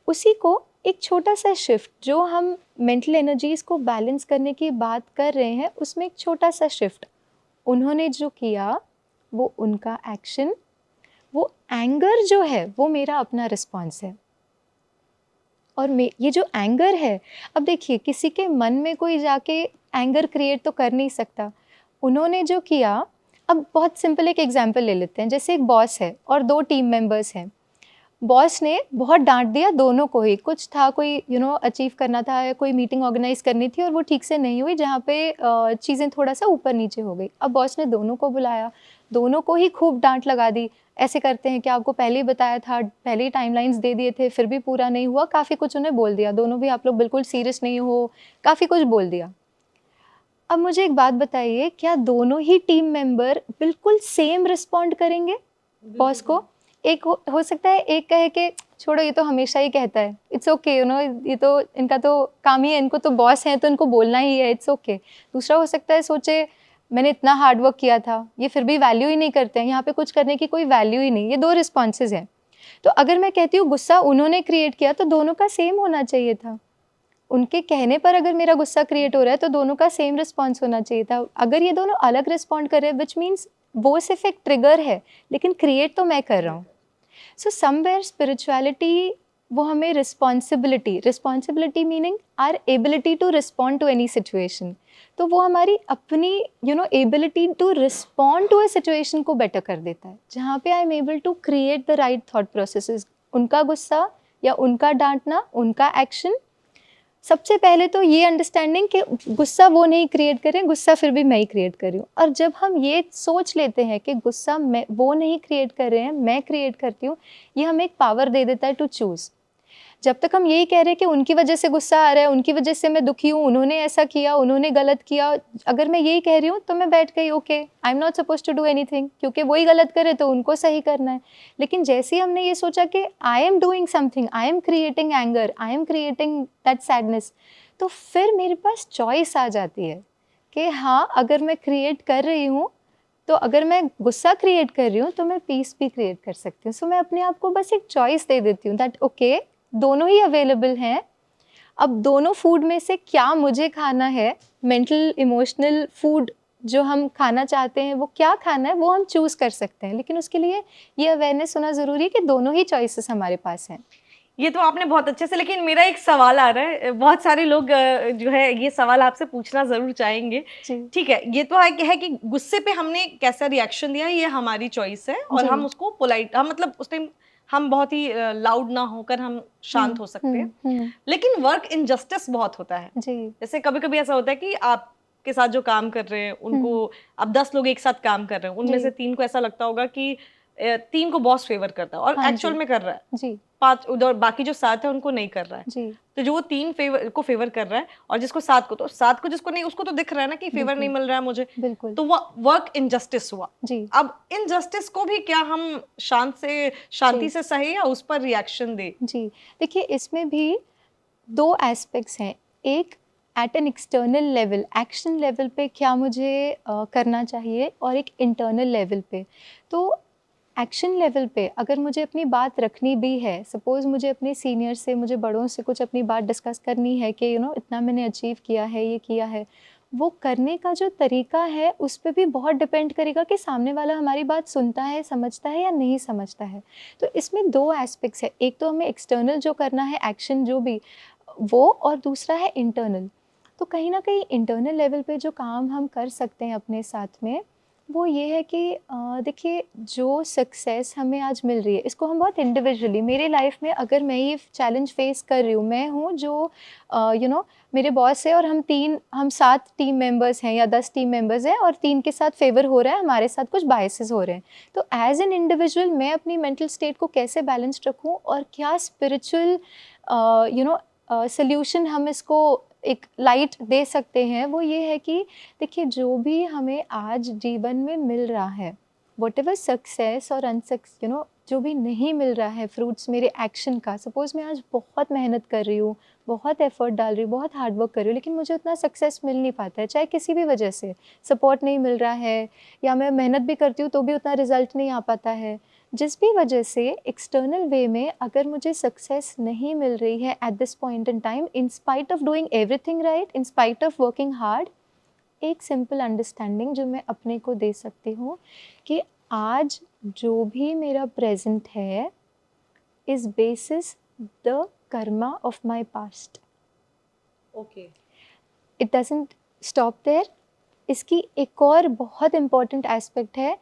उसी को एक छोटा सा शिफ्ट, जो हम मेंटल एनर्जीज को बैलेंस करने की बात कर रहे हैं, उसमें एक छोटा सा शिफ्ट, उन्होंने जो किया वो उनका एक्शन, वो एंगर जो है वो मेरा अपना रिस्पॉन्स है। और ये जो एंगर है, अब देखिए किसी के मन में कोई जाके एंगर क्रिएट तो कर नहीं सकता, उन्होंने जो किया, अब बहुत सिंपल एक एग्जांपल ले लेते हैं, जैसे एक बॉस है और 2 टीम मेंबर्स हैं। बॉस ने बहुत डांट दिया दोनों को ही, कुछ था कोई अचीव करना था या कोई मीटिंग ऑर्गेनाइज करनी थी और वो ठीक से नहीं हुई, जहाँ पे चीज़ें थोड़ा सा ऊपर नीचे हो गई। अब बॉस ने दोनों को बुलाया, दोनों को ही खूब डांट लगा दी, ऐसे करते हैं कि आपको पहले ही बताया था, पहले ही टाइमलाइंस दे दिए थे, फिर भी पूरा नहीं हुआ, काफ़ी कुछ उन्हें बोल दिया, दोनों भी आप लोग बिल्कुल सीरियस नहीं हो, काफ़ी कुछ बोल दिया। अब मुझे एक बात बताइए, क्या दोनों ही टीम मेंबर बिल्कुल सेम रिस्पॉन्ड करेंगे बॉस को? एक हो सकता है एक कहे कि छोड़ो ये तो हमेशा ही कहता है, इट्स ओके, ये तो इनका तो काम ही है, इनको तो बॉस है तो इनको बोलना ही है, इट्स ओके। दूसरा हो सकता है सोचे मैंने इतना हार्ड वर्क किया था, ये फिर भी वैल्यू ही नहीं करते हैं, यहाँ पे कुछ करने की कोई वैल्यू ही नहीं। ये 2 रिस्पॉन्सेज हैं। तो अगर मैं कहती हूँ गुस्सा उन्होंने क्रिएट किया, तो दोनों का सेम होना चाहिए था। उनके कहने पर अगर मेरा गुस्सा क्रिएट हो रहा है तो दोनों का सेम रिस्पॉन्स होना चाहिए था। अगर ये दोनों अलग रिस्पॉन्ड कर रहे हैं, विच मीन्स वो सिर्फ एक ट्रिगर है, लेकिन क्रिएट तो मैं कर रहा हूँ। सो समवेयर स्पिरिचुअलिटी वो हमें responsibility meaning or ability to respond to any situation, तो वो हमारी अपनी ability to respond to a situation को बेटर कर देता है, जहाँ पे I am able to create the right thought processes. उनका गुस्सा या उनका डांटना, उनका एक्शन, सबसे पहले तो ये अंडरस्टैंडिंग कि गुस्सा वो नहीं क्रिएट कर रहे हैं, गुस्सा फिर भी मैं ही क्रिएट कर रही हूँ। और जब हम ये सोच लेते हैं कि गुस्सा वो नहीं क्रिएट कर रहे हैं, मैं क्रिएट करती हूँ, ये हमें एक पावर दे देता है टू चूज़। जब तक हम यही कह रहे हैं कि उनकी वजह से गुस्सा आ रहा है, उनकी वजह से मैं दुखी हूँ, उन्होंने ऐसा किया, उन्होंने गलत किया, अगर मैं यही कह रही हूँ तो मैं बैठ गई, okay I am not suppose to do anything, क्योंकि वही गलत करे तो उनको सही करना है। लेकिन जैसे ही हमने ये सोचा कि I am doing something, I am creating anger, I am creating that sadness, तो फिर मेरे पास चॉइस आ जाती है कि हाँ, अगर मैं क्रिएट कर रही हूँ, तो अगर मैं गुस्सा क्रिएट कर रही हूँ तो मैं पीस भी क्रिएट कर सकती हूँ। सो मैं अपने आप को बस एक चॉइस दे देती हूँ दैट ओके, दोनों ही अवेलेबल हैं, अब दोनों फूड में से क्या मुझे खाना है, मेंटल इमोशनल फूड जो हम खाना चाहते हैं वो क्या खाना है, वो हम चूज़ कर सकते हैं। लेकिन उसके लिए ये अवेयरनेस होना ज़रूरी है कि दोनों ही चॉइसेस हमारे पास हैं। ये तो आपने बहुत अच्छे से, लेकिन मेरा एक सवाल आ रहा है, बहुत सारे लोग जो है ये सवाल आपसे पूछना जरूर चाहेंगे। ठीक है, ये तो है कि गुस्से पे हमने कैसा रिएक्शन दिया ये हमारी चॉइस है, और हम उसको पोलाइट, हम मतलब उस टाइम हम बहुत ही लाउड ना होकर हम शांत हो सकते हैं। लेकिन वर्क इनजस्टिस बहुत होता है। जैसे कभी कभी ऐसा होता है कि आपके साथ जो काम कर रहे हैं उनको, अब 10 लोग एक साथ काम कर रहे हैं, उनमें से 3 को ऐसा लगता होगा कि 3 को बॉस फेवर करता है और एक्चुअल में कर रहा है, 5 उधर बाकी जो 7 है उनको नहीं कर रहा है। तो जो वो 3 को फेवर कर रहा है और जिसको 7 को, तो 7 को जिसको नहीं, उसको तो दिख रहा है ना कि फेवर नहीं मिल रहा है मुझे, तो वो वर्क इनजस्टिस हुआ। अब इनजस्टिस को भी क्या हम शांति से सहे या उस पर रिएक्शन दे? जी देखिए, इसमें भी 2 एस्पेक्ट्स हैं। एक at an external level, action level पे क्या मुझे करना चाहिए, और एक इंटरनल लेवल पे। तो एक्शन लेवल पे अगर मुझे अपनी बात रखनी भी है, सपोज़ मुझे अपने सीनियर से, मुझे बड़ों से कुछ अपनी बात डिस्कस करनी है कि इतना मैंने अचीव किया है, ये किया है, वो करने का जो तरीका है उस पे भी बहुत डिपेंड करेगा कि सामने वाला हमारी बात सुनता है, समझता है या नहीं समझता है। तो इसमें 2 एस्पेक्ट्स है, एक तो हमें एक्सटर्नल जो करना है, एक्शन जो भी वो, और दूसरा है इंटरनल। तो कहीं ना कहीं इंटरनल लेवल पे जो काम हम कर सकते हैं अपने साथ में, वो ये है कि देखिए, जो सक्सेस हमें आज मिल रही है, इसको हम बहुत इंडिविजुअली, मेरे लाइफ में अगर मैं ये चैलेंज फेस कर रही हूँ, मैं हूँ जो मेरे बॉस है और हम 7 टीम मेंबर्स हैं या 10 टीम मेंबर्स हैं और 3 के साथ फेवर हो रहा है, हमारे साथ कुछ बायसेस हो रहे हैं। तो एज एन इंडिविजुअल मैं अपनी मेंटल स्टेट को कैसे बैलेंस्ड रखूँ, और क्या स्पिरिचुअल सल्यूशन हम इसको एक लाइट दे सकते हैं वो ये है कि देखिए जो भी हमें आज जीवन में मिल रहा है, वट एवर सक्सेस और अनसक्स जो भी नहीं मिल रहा है फ्रूट्स मेरे एक्शन का, सपोज़ मैं आज बहुत मेहनत कर रही हूँ, बहुत एफर्ट डाल रही हूँ, बहुत हार्ड वर्क कर रही हूँ, लेकिन मुझे उतना सक्सेस मिल नहीं पाता है, चाहे किसी भी वजह से सपोर्ट नहीं मिल रहा है या मैं मेहनत भी करती हूँ तो भी उतना रिजल्ट नहीं आ पाता है, जिस भी वजह से एक्सटर्नल वे में अगर मुझे सक्सेस नहीं मिल रही है at this point in time, in spite of doing everything right, in spite of working hard, एक सिंपल अंडरस्टैंडिंग जो मैं अपने को दे सकती हूँ कि आज जो भी मेरा प्रेजेंट है is basis the karma of my past. Okay, it doesn't stop there. इसकी एक और बहुत इम्पॉर्टेंट एस्पेक्ट है,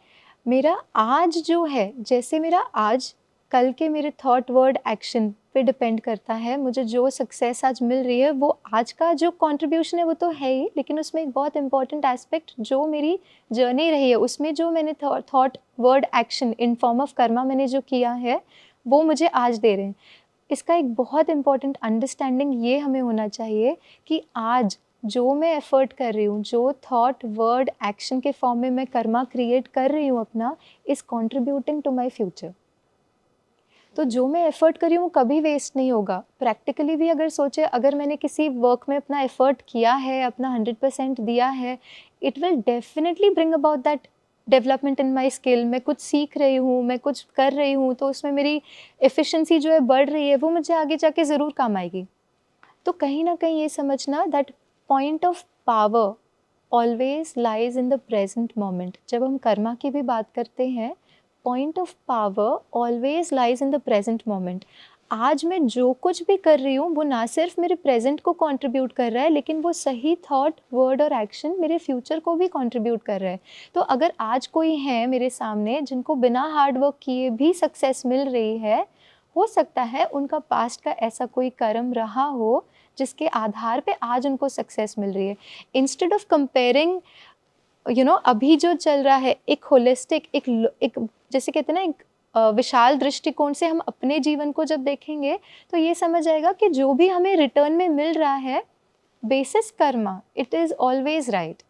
मेरा आज जो है, जैसे मेरा आज कल के मेरे थॉट वर्ड एक्शन पे डिपेंड करता है, मुझे जो सक्सेस आज मिल रही है वो आज का जो कंट्रीब्यूशन है वो तो है ही, लेकिन उसमें एक बहुत इंपॉर्टेंट एस्पेक्ट जो मेरी जर्नी रही है उसमें जो मैंने thought word action in form of Karma मैंने जो किया है वो मुझे आज दे रहे हैं. इसका एक बहुत इंपॉर्टेंट अंडरस्टैंडिंग ये हमें होना चाहिए कि आज जो मैं एफर्ट कर रही हूँ, जो थॉट वर्ड एक्शन के फॉर्म में मैं कर्मा क्रिएट कर रही हूँ अपना, is contributing to my future. तो जो मैं एफ़र्ट कर रही हूँ वो कभी वेस्ट नहीं होगा. प्रैक्टिकली भी अगर सोचे, अगर मैंने किसी वर्क में अपना एफ़र्ट किया है, अपना 100% दिया है, it will definitely bring about that development in my skill. मैं कुछ सीख रही हूँ, मैं कुछ कर रही हूँ, तो उसमें मेरी एफिशिएंसी जो है बढ़ रही है, वो मुझे आगे जाके ज़रूर काम आएगी. तो कहीं ना कहीं ये समझना that point of power always lies in the present moment. जब हम कर्मा की भी बात करते हैं, point of power always lies in the present moment. आज मैं जो कुछ भी कर रही हूँ वो ना सिर्फ मेरे प्रेजेंट को कंट्रीब्यूट कर रहा है, लेकिन वो सही थॉट वर्ड और एक्शन मेरे फ्यूचर को भी कंट्रीब्यूट कर रहा है. तो अगर आज कोई है मेरे सामने जिनको बिना हार्ड वर्क किए भी सक्सेस मिल रही है, हो सकता है उनका पास्ट का ऐसा कोई कर्म रहा हो जिसके आधार पे आज उनको सक्सेस मिल रही है. इंस्टेड ऑफ कंपेयरिंग अभी जो चल रहा है, एक होलिस्टिक, एक जैसे कहते हैं ना, एक विशाल दृष्टिकोण से हम अपने जीवन को जब देखेंगे तो ये समझ आएगा कि जो भी हमें रिटर्न में मिल रहा है basis Karma, it is always right,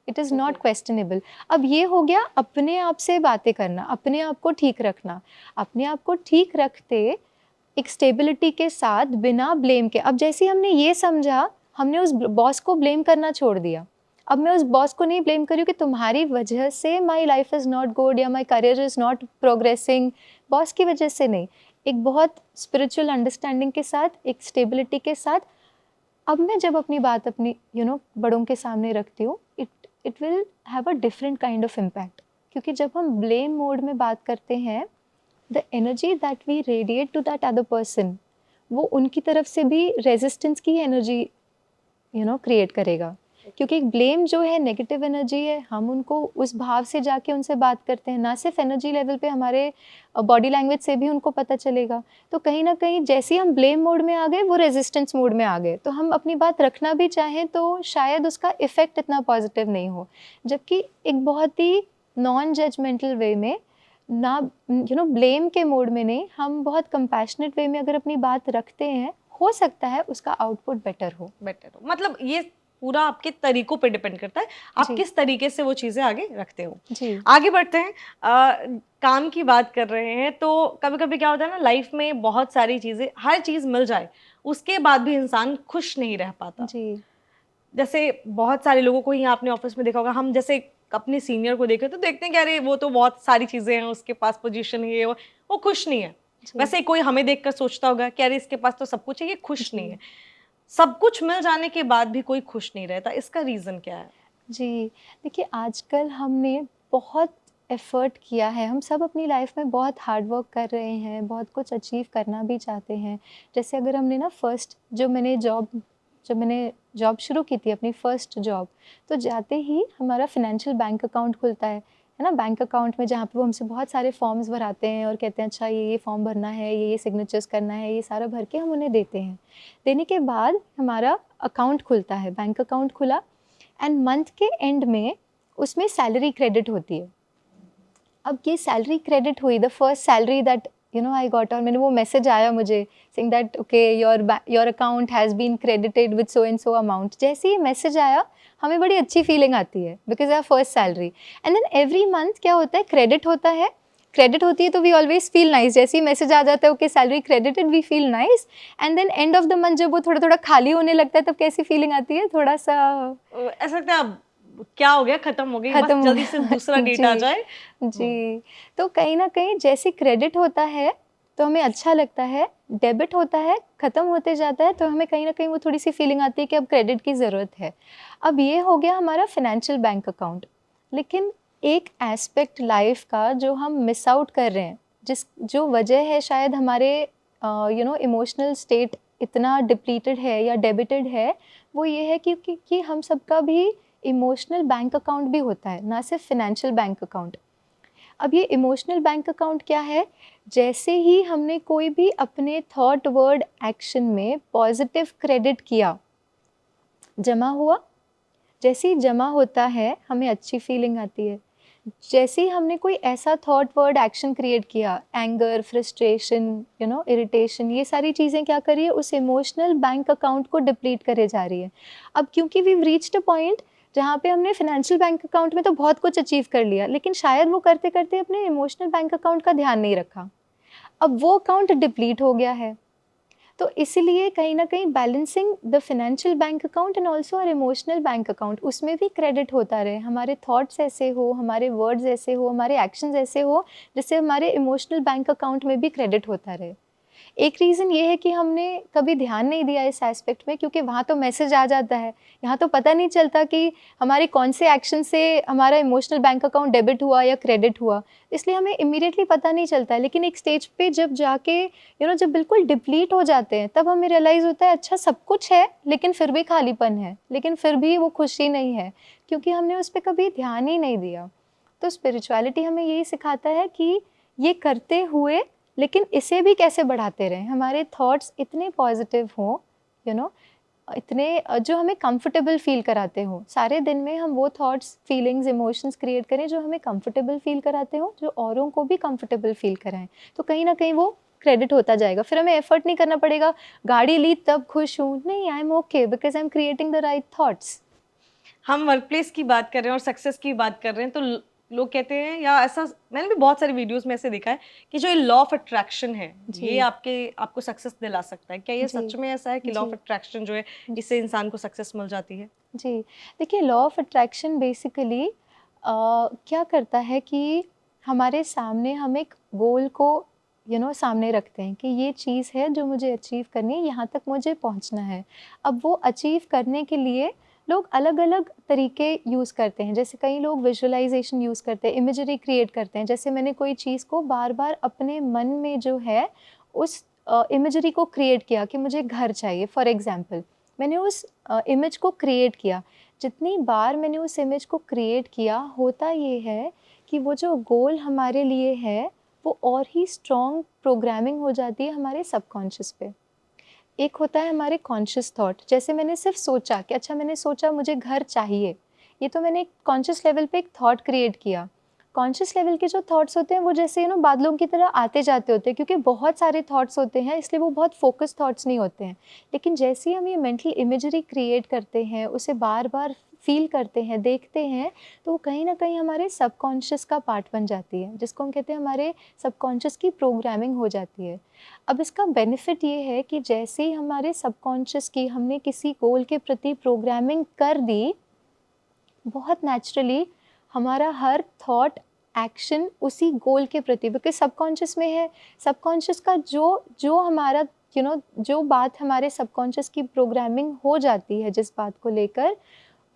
it is not questionable. अब ये हो गया अपने आप से बातें करना, अपने आप को ठीक रखना. अपने आप को ठीक रखते एक स्टेबिलिटी के साथ, बिना ब्लेम के. अब जैसे हमने ये समझा, हमने उस बॉस को ब्लेम करना छोड़ दिया. अब मैं उस बॉस को नहीं ब्लेम कर रही हूँ कि तुम्हारी वजह से my life is not good या my career is not progressing. Boss की वजह से नहीं, एक बहुत स्पिरिचुअल अंडरस्टैंडिंग के साथ, एक स्टेबिलिटी के साथ, अब मैं जब अपनी बात अपनी बड़ों के सामने रखती हूँ, it will have a different kind of impact. क्योंकि जब हम ब्लेम मोड में बात करते हैं, the energy that we radiate to that other person, वो उनकी तरफ से भी रेजिस्टेंस की एनर्जी क्रिएट करेगा. क्योंकि एक ब्लेम जो है नेगेटिव एनर्जी है, हम उनको उस भाव से जाके उनसे बात करते हैं, ना सिर्फ एनर्जी लेवल पे, हमारे बॉडी लैंग्वेज से भी उनको पता चलेगा. तो कहीं ना कहीं जैसे ही हम ब्लेम मोड में आ गए, वो रेजिस्टेंस मोड में आ गए. तो हम अपनी बात रखना भी चाहें तो शायद उसका इफ़ेक्ट इतना पॉजिटिव नहीं हो. जबकि एक बहुत ही नॉन जजमेंटल वे में, ना ब्लेम के मोड में नहीं, हम बहुत कंपैशनेट वे में अगर अपनी बात रखते हैं, हो सकता है उसका आउटपुट बेटर हो. मतलब ये पूरा आपके तरीकों पे डिपेंड करता है, आप किस तरीके से वो चीज़ें आगे रखते हो. जी. आगे बढ़ते हैं. काम की बात कर रहे हैं तो कभी कभी क्या होता है ना, लाइफ में बहुत सारी चीज़ें, हर चीज़ मिल जाए उसके बाद भी इंसान खुश नहीं रह पाता. जी. जैसे बहुत सारे लोगों को ही आपने ऑफिस में देखा होगा, हम जैसे अपने सीनियर को देखे तो देखते हैं कि अरे वो तो बहुत सारी चीज़ें हैं, उसके पास पोजीशन है, वो खुश नहीं है. वैसे ही कोई हमें देखकर सोचता होगा कि अरे इसके पास तो सब कुछ है, ये खुश नहीं है. सब कुछ मिल जाने के बाद भी कोई खुश नहीं रहता, इसका रीज़न क्या है? जी, देखिए आजकल हमने बहुत एफ़र्ट किया है, हम सब अपनी लाइफ में बहुत हार्ड वर्क कर रहे हैं, बहुत कुछ अचीव करना भी चाहते हैं. जैसे अगर हमने ना जब मैंने जॉब शुरू की थी, अपनी फर्स्ट जॉब, तो जाते ही हमारा फाइनेंशियल बैंक अकाउंट खुलता है ना, बैंक अकाउंट में, जहाँ पे वो हमसे बहुत सारे फॉर्म्स भराते हैं और कहते हैं अच्छा ये फॉर्म भरना है, ये सिग्नेचर्स करना है, ये सारा भर के हम उन्हें देते हैं. देने के बाद हमारा अकाउंट खुलता है, बैंक अकाउंट खुला, एंड मंथ के एंड में उसमें सैलरी क्रेडिट होती है. अब ये सैलरी क्रेडिट हुई, the first salary that I got, और मैंने वो मैसेज आया मुझे saying that okay your account has been credited with so and so amount. जैसे ही मैसेज आया हमें बड़ी अच्छी फीलिंग आती है because our first salary. And then every month क्या होता है, क्रेडिट होता है, क्रेडिट होती है तो वी ऑलवेज फील नाइस। जैसे ही मैसेज आ जाता है okay salary credited, we feel nice. And then end of the month जब वो थोड़ा थोड़ा खाली होने लगता है तब कैसी फीलिंग आती है, थोड़ा सा ऐसा लगता है अब क्या हो गया, खत्म हो गई, बस खत्म हो जल्दी से गया। दूसरा डेट आ जी जाए। जी। तो कहीं ना कहीं जैसे क्रेडिट होता है तो हमें अच्छा लगता है, डेबिट होता है ख़त्म होते जाता है तो हमें कहीं ना कहीं वो थोड़ी सी फीलिंग आती है कि अब क्रेडिट की ज़रूरत है। अब ये हो गया हमारा फिनेंशियल बैंक अकाउंट। लेकिन एक एस्पेक्ट लाइफ का जो हम मिस आउट कर रहे हैं, जो वजह है शायद हमारे इमोशनल स्टेट इतना डिप्लीटेड है या डेबिटेड है, वो ये है कि हम सबका भी इमोशनल बैंक अकाउंट भी होता है, ना सिर्फ फिनेंशियल बैंक अकाउंट। अब ये इमोशनल बैंक अकाउंट क्या है, जैसे ही हमने कोई भी अपने थॉट वर्ड एक्शन में पॉजिटिव क्रेडिट किया, जमा हुआ, जैसे ही जमा होता है हमें अच्छी फीलिंग आती है। जैसे ही हमने कोई ऐसा थॉट वर्ड एक्शन क्रिएट किया, एंगर, फ्रस्ट्रेशन, इरिटेशन, ये सारी चीज़ें क्या कर रही है, उस इमोशनल बैंक अकाउंट को डिप्लीट करे जा रही है। अब क्योंकि वी रीच्ड अ पॉइंट जहाँ पे हमने फिनेंशियल बैंक अकाउंट में तो बहुत कुछ अचीव कर लिया, लेकिन शायद वो करते करते अपने इमोशनल बैंक अकाउंट का ध्यान नहीं रखा, अब वो अकाउंट डिप्लीट हो गया है। तो इसीलिए कहीं ना कहीं balancing the financial bank account and also और इमोशनल बैंक अकाउंट, उसमें भी क्रेडिट होता रहे, हमारे थॉट्स ऐसे हो, हमारे वर्ड्स ऐसे हो, हमारे एक्शंस ऐसे हो जिससे हमारे इमोशनल बैंक अकाउंट में भी क्रेडिट होता रहे। एक रीज़न ये है कि हमने कभी ध्यान नहीं दिया इस एस्पेक्ट में, क्योंकि वहाँ तो मैसेज आ जाता है, यहाँ तो पता नहीं चलता कि हमारे कौन से एक्शन से हमारा इमोशनल बैंक अकाउंट डेबिट हुआ या क्रेडिट हुआ, इसलिए हमें इमीडिएटली पता नहीं चलता है। लेकिन एक स्टेज पे जब जाके जब बिल्कुल डिप्लीट हो जाते हैं तब हमें रियलाइज़ होता है अच्छा सब कुछ है लेकिन फिर भी खालीपन है, लेकिन फिर भी वो खुशी नहीं है, क्योंकि हमने उस पर कभी ध्यान ही नहीं दिया। तो स्पिरिचुअलिटी हमें यही सिखाता है कि ये करते हुए लेकिन इसे भी कैसे बढ़ाते रहें, हमारे थॉट्स इतने पॉजिटिव हों, इतने जो हमें कंफर्टेबल फील कराते हो। सारे दिन में हम वो थॉट्स, फीलिंग्स, इमोशंस क्रिएट करें जो हमें कंफर्टेबल फील कराते हो, जो औरों को भी कंफर्टेबल फील कराएं, तो कहीं ना कहीं वो क्रेडिट होता जाएगा। फिर हमें एफर्ट नहीं करना पड़ेगा, गाड़ी ली तब खुश हूँ, नहीं, I am okay because I am creating the right thoughts. हम वर्कप्लेस की बात कर रहे हैं और सक्सेस की बात कर रहे हैं, तो लोग कहते हैं, या ऐसा मैंने भी बहुत सारी वीडियोस में ऐसे देखा है कि जो ये लॉ ऑफ अट्रैक्शन है ये आपको सक्सेस दिला सकता है। क्या ये सच में ऐसा है कि लॉ ऑफ अट्रैक्शन जो है इससे इंसान को सक्सेस मिल जाती है? जी, देखिए लॉ ऑफ अट्रैक्शन बेसिकली क्या करता है कि हमारे सामने हम एक गोल को सामने रखते हैं कि ये चीज़ है जो मुझे अचीव करनी है, यहाँ तक मुझे पहुँचना है। अब वो अचीव करने के लिए लोग अलग अलग तरीके यूज़ करते हैं, जैसे कई लोग विजुअलाइजेशन यूज़ करते हैं, इमेजरी क्रिएट करते हैं। जैसे मैंने कोई चीज़ को बार बार अपने मन में जो है उस इमेजरी को क्रिएट किया कि मुझे घर चाहिए, फॉर एग्जाम्पल मैंने उस इमेज को क्रिएट किया। जितनी बार मैंने उस इमेज को क्रिएट किया, होता ये है कि वो जो गोल हमारे लिए है वो और ही स्ट्रॉन्ग प्रोग्रामिंग हो जाती है हमारे सबकॉन्शियस पे। एक होता है हमारे कॉन्शियस थॉट, जैसे मैंने सिर्फ सोचा कि अच्छा मैंने सोचा मुझे घर चाहिए, ये तो मैंने एक कॉन्शियस लेवल पे एक थॉट क्रिएट किया। कॉन्शियस लेवल के जो थॉट्स होते हैं वो जैसे बादलों की तरह आते जाते होते हैं, क्योंकि बहुत सारे थॉट्स होते हैं इसलिए वो बहुत फोकस थॉट्स नहीं होते हैं। लेकिन जैसे ही हम ये मेंटल इमेजरी क्रिएट करते हैं, उसे बार बार फील करते हैं, देखते हैं, तो वो कहीं ना कहीं हमारे सबकॉन्शियस का पार्ट बन जाती है, जिसको हम कहते हैं हमारे सबकॉन्शियस की प्रोग्रामिंग हो जाती है। अब इसका बेनिफिट ये है कि जैसे ही हमारे सबकॉन्शियस की हमने किसी गोल के प्रति प्रोग्रामिंग कर दी, बहुत नेचुरली हमारा हर थॉट, एक्शन उसी गोल के प्रति, बिकॉज सबकॉन्शियस में है, सबकॉन्शियस का जो हमारा जो बात हमारे सबकॉन्शियस की प्रोग्रामिंग हो जाती है जिस बात को लेकर,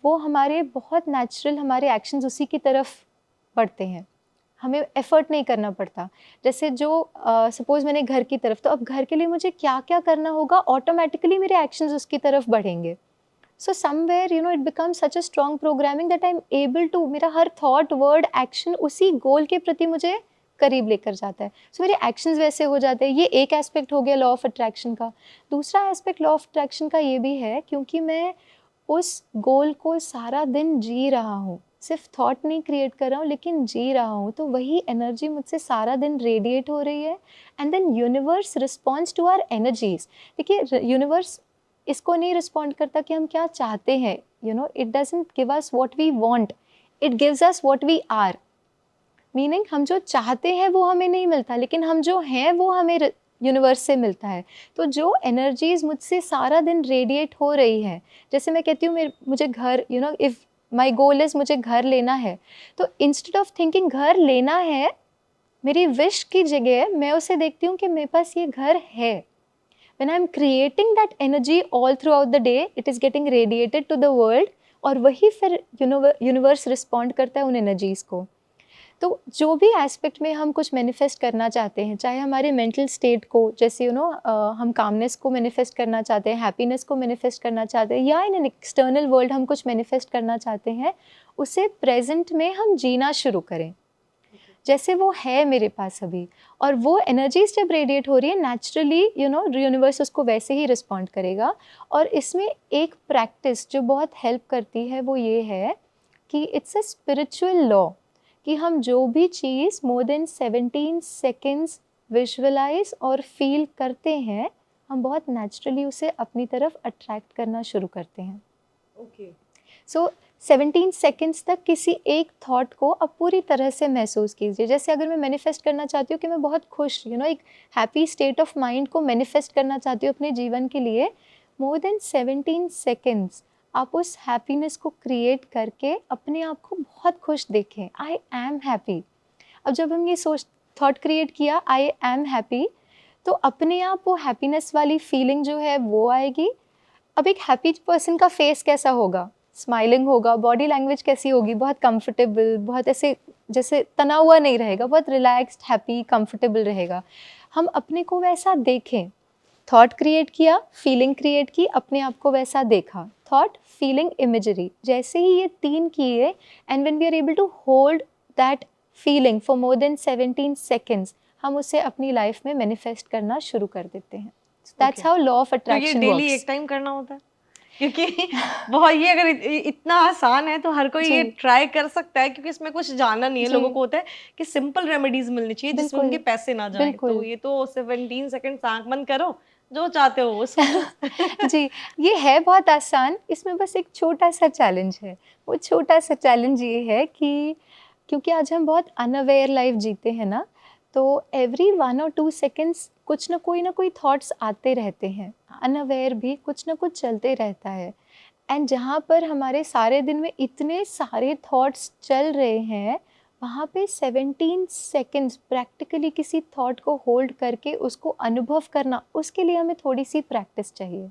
वो हमारे बहुत नेचुरल हमारे एक्शंस उसी की तरफ बढ़ते हैं, हमें एफर्ट नहीं करना पड़ता। जैसे जो सपोज़ मैंने घर की तरफ, तो अब घर के लिए मुझे क्या क्या करना होगा, ऑटोमेटिकली मेरे एक्शंस उसकी तरफ बढ़ेंगे। So somewhere it becomes such a strong programming that I am able to, मेरा हर थॉट, वर्ड, एक्शन उसी गोल के प्रति मुझे करीब लेकर जाता है। सो मेरे एक्शंस वैसे हो जाते हैं। ये एक एस्पेक्ट हो गया लॉ ऑफ अट्रैक्शन का। दूसरा एस्पेक्ट लॉ ऑफ अट्रैक्शन का ये भी है, क्योंकि मैं उस गोल को सारा दिन जी रहा हूँ, सिर्फ थॉट नहीं क्रिएट कर रहा हूँ लेकिन जी रहा हूँ, तो वही एनर्जी मुझसे सारा दिन रेडिएट हो रही है and then universe responds to our energies. देखिए यूनिवर्स इसको नहीं रिस्पॉन्ड करता कि हम क्या चाहते हैं, it doesn't give us what we want, it gives us what we are. Meaning हम जो चाहते हैं वो हमें नहीं मिलता, लेकिन हम जो हैं वो हमें यूनिवर्स से मिलता है। तो जो एनर्जीज मुझसे सारा दिन रेडिएट हो रही है, जैसे मैं कहती हूँ मुझे घर, इफ़ माई गोल इज़ मुझे घर लेना है, तो इंस्टेड ऑफ थिंकिंग घर लेना है, मेरी विश की जगह मैं उसे देखती हूँ कि मेरे पास ये घर है। When I'm creating that energy all throughout the day, it is getting radiated to the world, और वही फिर यूनिवर्स रिस्पॉन्ड करता है उन एनर्जीज़ को। तो जो भी एस्पेक्ट में हम कुछ मैनिफेस्ट करना चाहते हैं, चाहे हमारे मेंटल स्टेट को, जैसे हम कामनेस को मैनिफेस्ट करना चाहते हैं, हैप्पीनेस को मैनिफेस्ट करना चाहते हैं, या इन एन एक्सटर्नल वर्ल्ड हम कुछ मैनिफेस्ट करना चाहते हैं, उसे प्रेजेंट में हम जीना शुरू करें जैसे वो है मेरे पास अभी। और वो एनर्जीज जब रेडिएट हो रही है, नेचुरली यूनिवर्स उसको वैसे ही रिस्पॉन्ड करेगा। और इसमें एक प्रैक्टिस जो बहुत हेल्प करती है वो ये है कि इट्स अ स्पिरिचुअल लॉ कि हम जो भी चीज़ मोर देन 17 सेकेंड्स विजुअलाइज और फील करते हैं, हम बहुत नेचुरली उसे अपनी तरफ अट्रैक्ट करना शुरू करते हैं। ओके। सो 17 सेकेंड्स तक किसी एक थॉट को अब पूरी तरह से महसूस कीजिए। जैसे अगर मैं मैनिफेस्ट करना चाहती हूँ कि मैं बहुत खुश, एक हैप्पी स्टेट ऑफ माइंड को मैनिफेस्ट करना चाहती हूँ अपने जीवन के लिए, मोर देन 17 सेकेंड्स आप उस हैप्पीनेस को क्रिएट करके अपने आप को बहुत खुश देखें। I am happy. अब जब हम ये थॉट क्रिएट किया आई एम हैप्पी, तो अपने आप वो हैप्पीनेस वाली फीलिंग जो है वो आएगी। अब एक हैप्पी पर्सन का फेस कैसा होगा? स्माइलिंग होगा। बॉडी लैंग्वेज कैसी होगी? बहुत कंफर्टेबल, बहुत ऐसे जैसे तना हुआ नहीं रहेगा, बहुत रिलैक्स्ड, हैप्पी, कंफर्टेबल रहेगा। हम अपने को वैसा देखें। थॉट क्रिएट किया, फीलिंग क्रिएट की, अपने आप को वैसा देखा। थॉट, फीलिंग, इमेजरी, जैसे ही ये 3 किए, and when we are able to hold that feeling for more than 17 seconds, हम उसे अपनी लाइफ में मैनिफेस्ट करना शुरू कर देते हैं। That's how law of attraction तो ये वर्क्स। डेली एक टाइम करना होता है? क्योंकि बहुत, ये अगर इतना आसान है तो हर कोई ये ट्राई कर सकता है, क्योंकि इसमें कुछ जानना नहीं है। लोगों को होता है कि सिंपल रेमेडीज मिलनी चाहिए जिसमें उनके पैसे ना जाएं। तो ये तो 17 सेकंड आंख बंद करो, जो चाहते हो वो सुनो। जी, ये है बहुत आसान। इसमें बस एक छोटा सा चैलेंज है। वो छोटा सा चैलेंज ये है कि क्योंकि आज हम बहुत अनअवेयर लाइफ जीते हैं ना, तो एवरी 1 और 2 सेकेंड्स कुछ ना कोई थॉट्स आते रहते हैं। अनअवेयर भी कुछ ना कुछ चलते रहता है। एंड जहाँ पर हमारे सारे दिन में इतने सारे थॉट्स चल रहे हैं, वहाँ पे 17 सेकेंड्स प्रैक्टिकली किसी थॉट को होल्ड करके उसको अनुभव करना, उसके लिए हमें थोड़ी सी प्रैक्टिस चाहिए,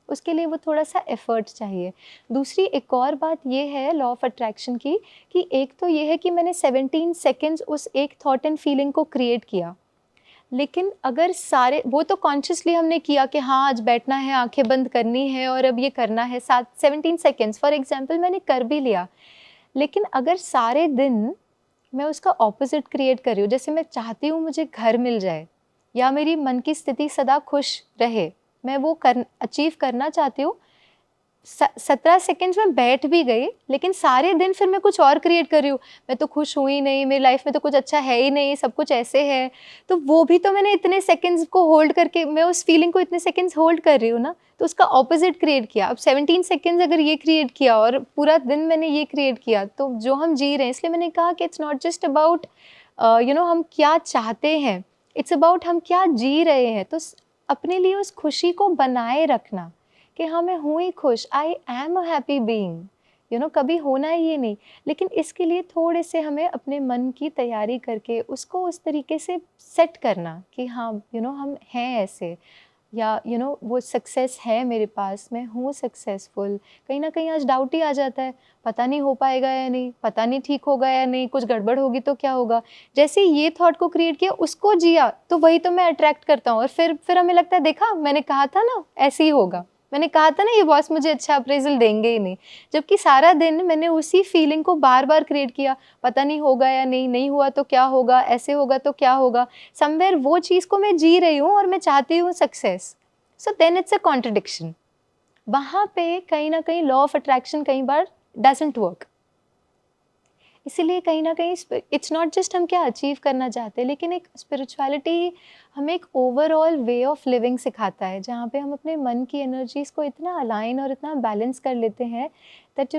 उसके लिए वो थोड़ा सा एफर्ट चाहिए। दूसरी एक और बात ये है लॉ ऑफ अट्रैक्शन की, कि एक तो ये है कि मैंने 17 सेकेंड्स उस एक थॉट एंड फीलिंग को क्रिएट किया, लेकिन अगर सारे, वो तो कॉन्शियसली हमने किया कि हाँ आज बैठना है, आंखें बंद करनी है और अब ये करना है, 17 सेकेंड्स फॉर एग्जांपल मैंने कर भी लिया। लेकिन अगर सारे दिन मैं उसका ऑपोजिट क्रिएट कर रही हूँ, जैसे मैं चाहती हूँ मुझे घर मिल जाए या मेरी मन की स्थिति सदा खुश रहे, मैं वो अचीव करना चाहती हूँ, 17 सेकेंड्स में बैठ भी गई, लेकिन सारे दिन फिर मैं कुछ और क्रिएट कर रही हूँ। मैं तो खुश हुई ही नहीं, मेरी लाइफ में तो कुछ अच्छा है ही नहीं, सब कुछ ऐसे है। तो वो भी तो मैंने इतने सेकेंड्स को होल्ड करके, मैं उस फीलिंग को इतने सेकेंड्स होल्ड कर रही हूँ ना, तो उसका ऑपोजिट क्रिएट किया। अब 17 सेकेंड्स अगर ये क्रिएट किया और पूरा दिन मैंने ये क्रिएट किया, तो जो हम जी रहे हैं, इसलिए मैंने कहा कि इट्स नॉट जस्ट अबाउट हम क्या चाहते हैं, इट्स अबाउट हम क्या जी रहे हैं। तो अपने लिए उस खुशी को बनाए रखना कि हाँ मैं हूँ ही खुश, I am a happy being, कभी होना ही ये नहीं। लेकिन इसके लिए थोड़े से हमें अपने मन की तैयारी करके उसको उस तरीके से सेट करना कि हाँ हम हैं ऐसे, या वो सक्सेस है मेरे पास, मैं हूँ सक्सेसफुल। कहीं ना कहीं आज डाउट ही आ जाता है, पता नहीं हो पाएगा या नहीं, पता नहीं ठीक होगा या नहीं, कुछ गड़बड़ होगी तो क्या होगा। जैसे ये थॉट को क्रिएट किया, उसको जिया, तो वही तो मैं अट्रैक्ट करता हूँ। और फिर हमें लगता है देखा मैंने कहा था ना ऐसे ही होगा, मैंने कहा था ना ये बॉस मुझे अच्छा अप्रेजल देंगे ही नहीं। जबकि सारा दिन मैंने उसी फीलिंग को बार बार क्रिएट किया, पता नहीं होगा या नहीं, नहीं हुआ तो क्या होगा, ऐसे होगा तो क्या होगा। समवेयर वो चीज़ को मैं जी रही हूँ और मैं चाहती हूँ success, so then it's a contradiction. वहाँ पे कहीं ना कहीं लॉ ऑफ अट्रैक्शन कई बार डजंट वर्क। इसीलिए कहीं ना कहीं इट्स नॉट जस्ट हम क्या अचीव करना चाहते हैं, लेकिन एक स्पिरिचुअलिटी हमें एक ओवरऑल वे ऑफ लिविंग सिखाता है, जहाँ पे हम अपने मन की एनर्जीज को इतना अलाइन और इतना बैलेंस कर लेते हैं दैट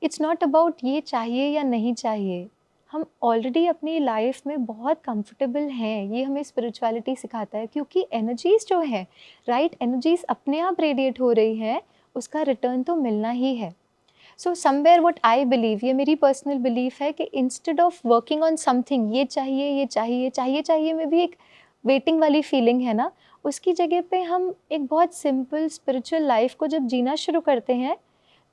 इट्स नॉट अबाउट ये चाहिए या नहीं चाहिए। हम ऑलरेडी अपनी लाइफ में बहुत कंफर्टेबल हैं, ये हमें स्पिरिचुअलिटी सिखाता है, क्योंकि एनर्जीज जो है, राइट एनर्जीज अपने आप रेडिएट हो रही है, उसका रिटर्न तो मिलना ही है। So somewhere what I believe, ये मेरी पर्सनल बिलीफ है कि instead of working on something, ये चाहिए ये चाहिए चाहिए चाहिए में भी एक वेटिंग वाली फीलिंग है ना, उसकी जगह पे हम एक बहुत सिंपल स्पिरिचुअल लाइफ को जब जीना शुरू करते हैं,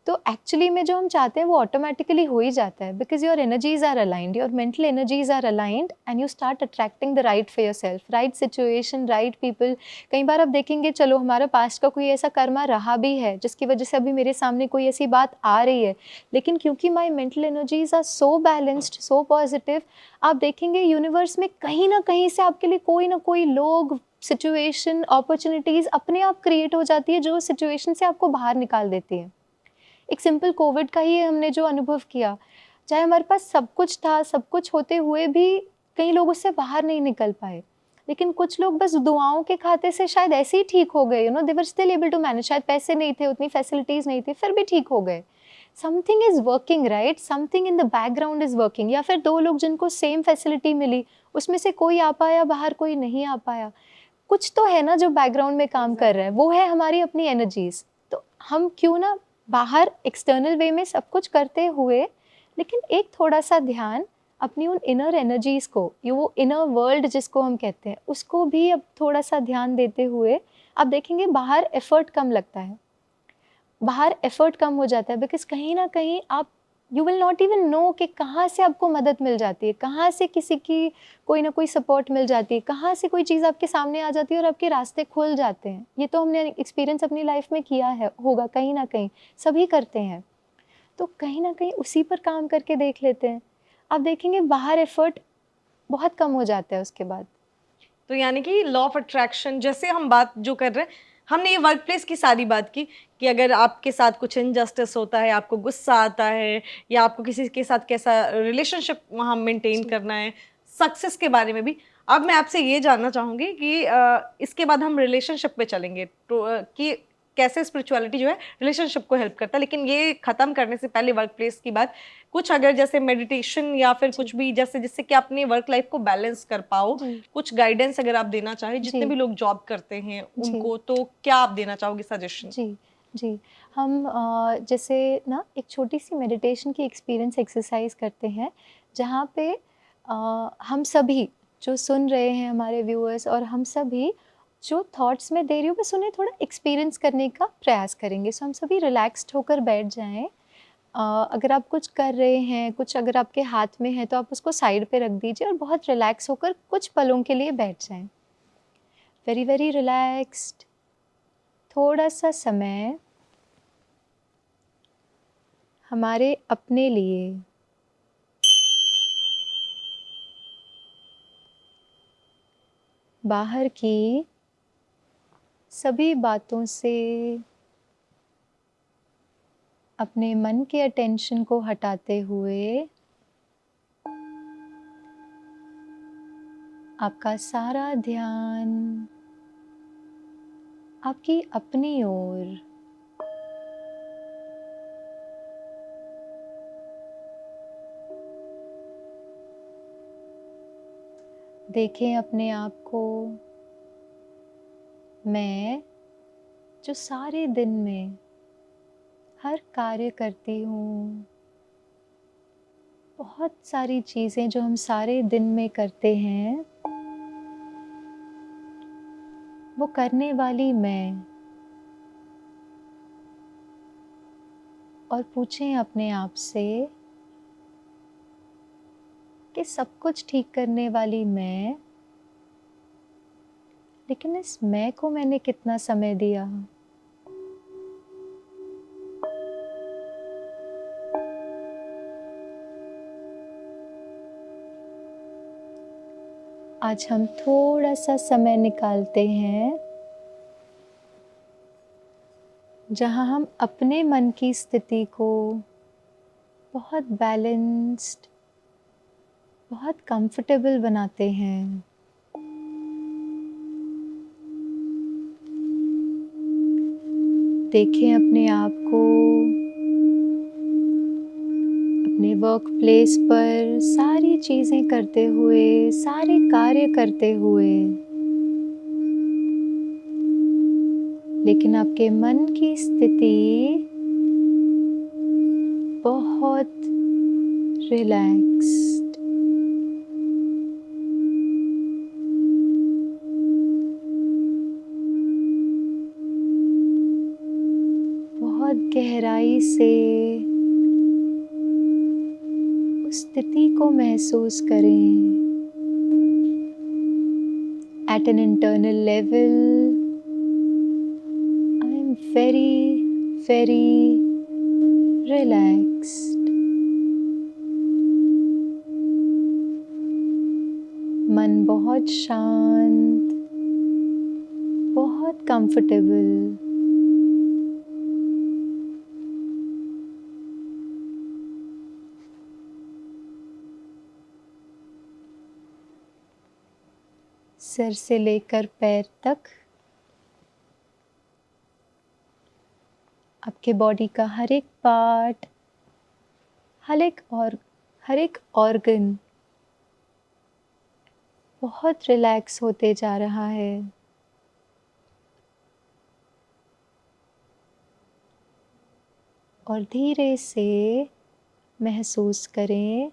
तो एक्चुअली में जो हम चाहते हैं वो ऑटोमेटिकली हो ही जाता है, because your energies are aligned, your mental energies are aligned, and you start attracting the right for your self, right situation, right people. कई बार आप देखेंगे, चलो हमारा पास्ट का कोई ऐसा कर्मा रहा भी है जिसकी वजह से अभी मेरे सामने कोई ऐसी बात आ रही है, लेकिन क्योंकि my mental energies are so balanced, so positive, आप देखेंगे यूनिवर्स में कहीं ना कहीं से आपके लिए कोई ना कोई लोग, सिचुएशन, अपॉर्चुनिटीज़ अपने आप क्रिएट हो जाती है जो सिचुएशन से आपको बाहर निकाल देती है। एक सिंपल कोविड का ही हमने जो अनुभव किया, चाहे हमारे पास सब कुछ था, सब कुछ होते हुए भी कई लोग उससे बाहर नहीं निकल पाए, लेकिन कुछ लोग बस दुआओं के खाते से शायद ऐसे ही ठीक हो गए, they were still able to manage, शायद पैसे नहीं थे, उतनी फैसिलिटीज़ नहीं थी, फिर भी ठीक हो गए। Something is working, right, something in the background is working. या फिर दो लोग जिनको सेम फैसिलिटी मिली, उसमें से कोई आ पाया बाहर, कोई नहीं आ पाया, कुछ तो है ना जो बैकग्राउंड में काम कर रहा है, वो है हमारी अपनी एनर्जीज। तो हम क्यों ना बाहर एक्सटर्नल वे में सब कुछ करते हुए, लेकिन एक थोड़ा सा ध्यान अपनी उन इनर एनर्जीज को, ये वो इनर वर्ल्ड जिसको हम कहते हैं, उसको भी अब थोड़ा सा ध्यान देते हुए आप देखेंगे बाहर एफर्ट कम लगता है, बाहर एफर्ट कम हो जाता है, बिकॉज कहीं ना कहीं आप, you will not even know कि कहाँ से आपको मदद मिल जाती है, कहाँ से किसी की कोई ना कोई सपोर्ट मिल जाती है, कहाँ से कोई चीज़ आपके सामने आ जाती है और आपके रास्ते खुल जाते हैं। ये तो हमने एक्सपीरियंस अपनी लाइफ में किया है, होगा कहीं ना कहीं, सभी करते हैं। तो कहीं ना कहीं उसी पर काम करके देख लेते हैं, आप देखेंगे बाहर एफर्ट बहुत कम हो जाता है उसके बाद। तो यानी कि लॉ ऑफ अट्रैक्शन जैसे हम बात जो कर रहे हैं, हमने ये वर्क प्लेस की सारी बात की कि अगर आपके साथ कुछ इनजस्टिस होता है, आपको गुस्सा आता है, या आपको किसी के साथ कैसा रिलेशनशिप वहाँ मेंटेन करना है, सक्सेस के बारे में भी। अब मैं आपसे ये जानना चाहूँगी कि इसके बाद हम रिलेशनशिप पे चलेंगे, तो कि कैसे स्पिरिचुअलिटी जो है रिलेशनशिप को हेल्प करता है। लेकिन ये ख़त्म करने से पहले वर्क प्लेस की बात, कुछ अगर जैसे मेडिटेशन या फिर कुछ भी जैसे जिससे कि अपनी वर्क लाइफ को बैलेंस कर पाओ, जी कुछ गाइडेंस अगर आप देना चाहें जितने जी भी लोग जॉब करते हैं जी उनको, तो क्या आप देना चाहोगे सजेशन? जी जी। हम जैसे ना एक छोटी सी मेडिटेशन की एक्सपीरियंस एक्सरसाइज करते हैं, जहाँ पे हम सभी जो सुन रहे हैं, हमारे व्यूअर्स और हम सभी जो थॉट्स में दे रही हूँ, बस उन्हें थोड़ा एक्सपीरियंस करने का प्रयास करेंगे। सो हम सभी रिलैक्स्ड होकर बैठ जाएं। अगर आप कुछ कर रहे हैं, कुछ अगर आपके हाथ में है, तो आप उसको साइड पे रख दीजिए और बहुत रिलैक्स होकर कुछ पलों के लिए बैठ जाएं। वेरी वेरी रिलैक्स्ड, थोड़ा सा समय हमारे अपने लिए। बाहर की सभी बातों से अपने मन के अटेंशन को हटाते हुए आपका सारा ध्यान आपकी अपनी ओर। देखें अपने आप को, मैं जो सारे दिन में हर कार्य करती हूँ, बहुत सारी चीज़ें जो हम सारे दिन में करते हैं, वो करने वाली मैं। और पूछें अपने आप से कि सब कुछ ठीक करने वाली मैं, लेकिन इस मैं को मैंने कितना समय दिया। आज हम थोड़ा सा समय निकालते हैं जहाँ हम अपने मन की स्थिति को बहुत बैलेंस्ड, बहुत कंफर्टेबल बनाते हैं। देखें अपने आप को अपने वर्क प्लेस पर सारी चीज़ें करते हुए, सारे कार्य करते हुए, लेकिन आपके मन की स्थिति बहुत रिलैक्स्ड, बहुत गहराई से उस स्थिति को महसूस करें। At an internal level, I am very, very relaxed. मन बहुत शांत, बहुत कंफर्टेबल। सिर से लेकर पैर तक आपके बॉडी का हर एक पार्ट, हर एक ऑर्गन बहुत रिलैक्स होते जा रहा है। और धीरे से महसूस करें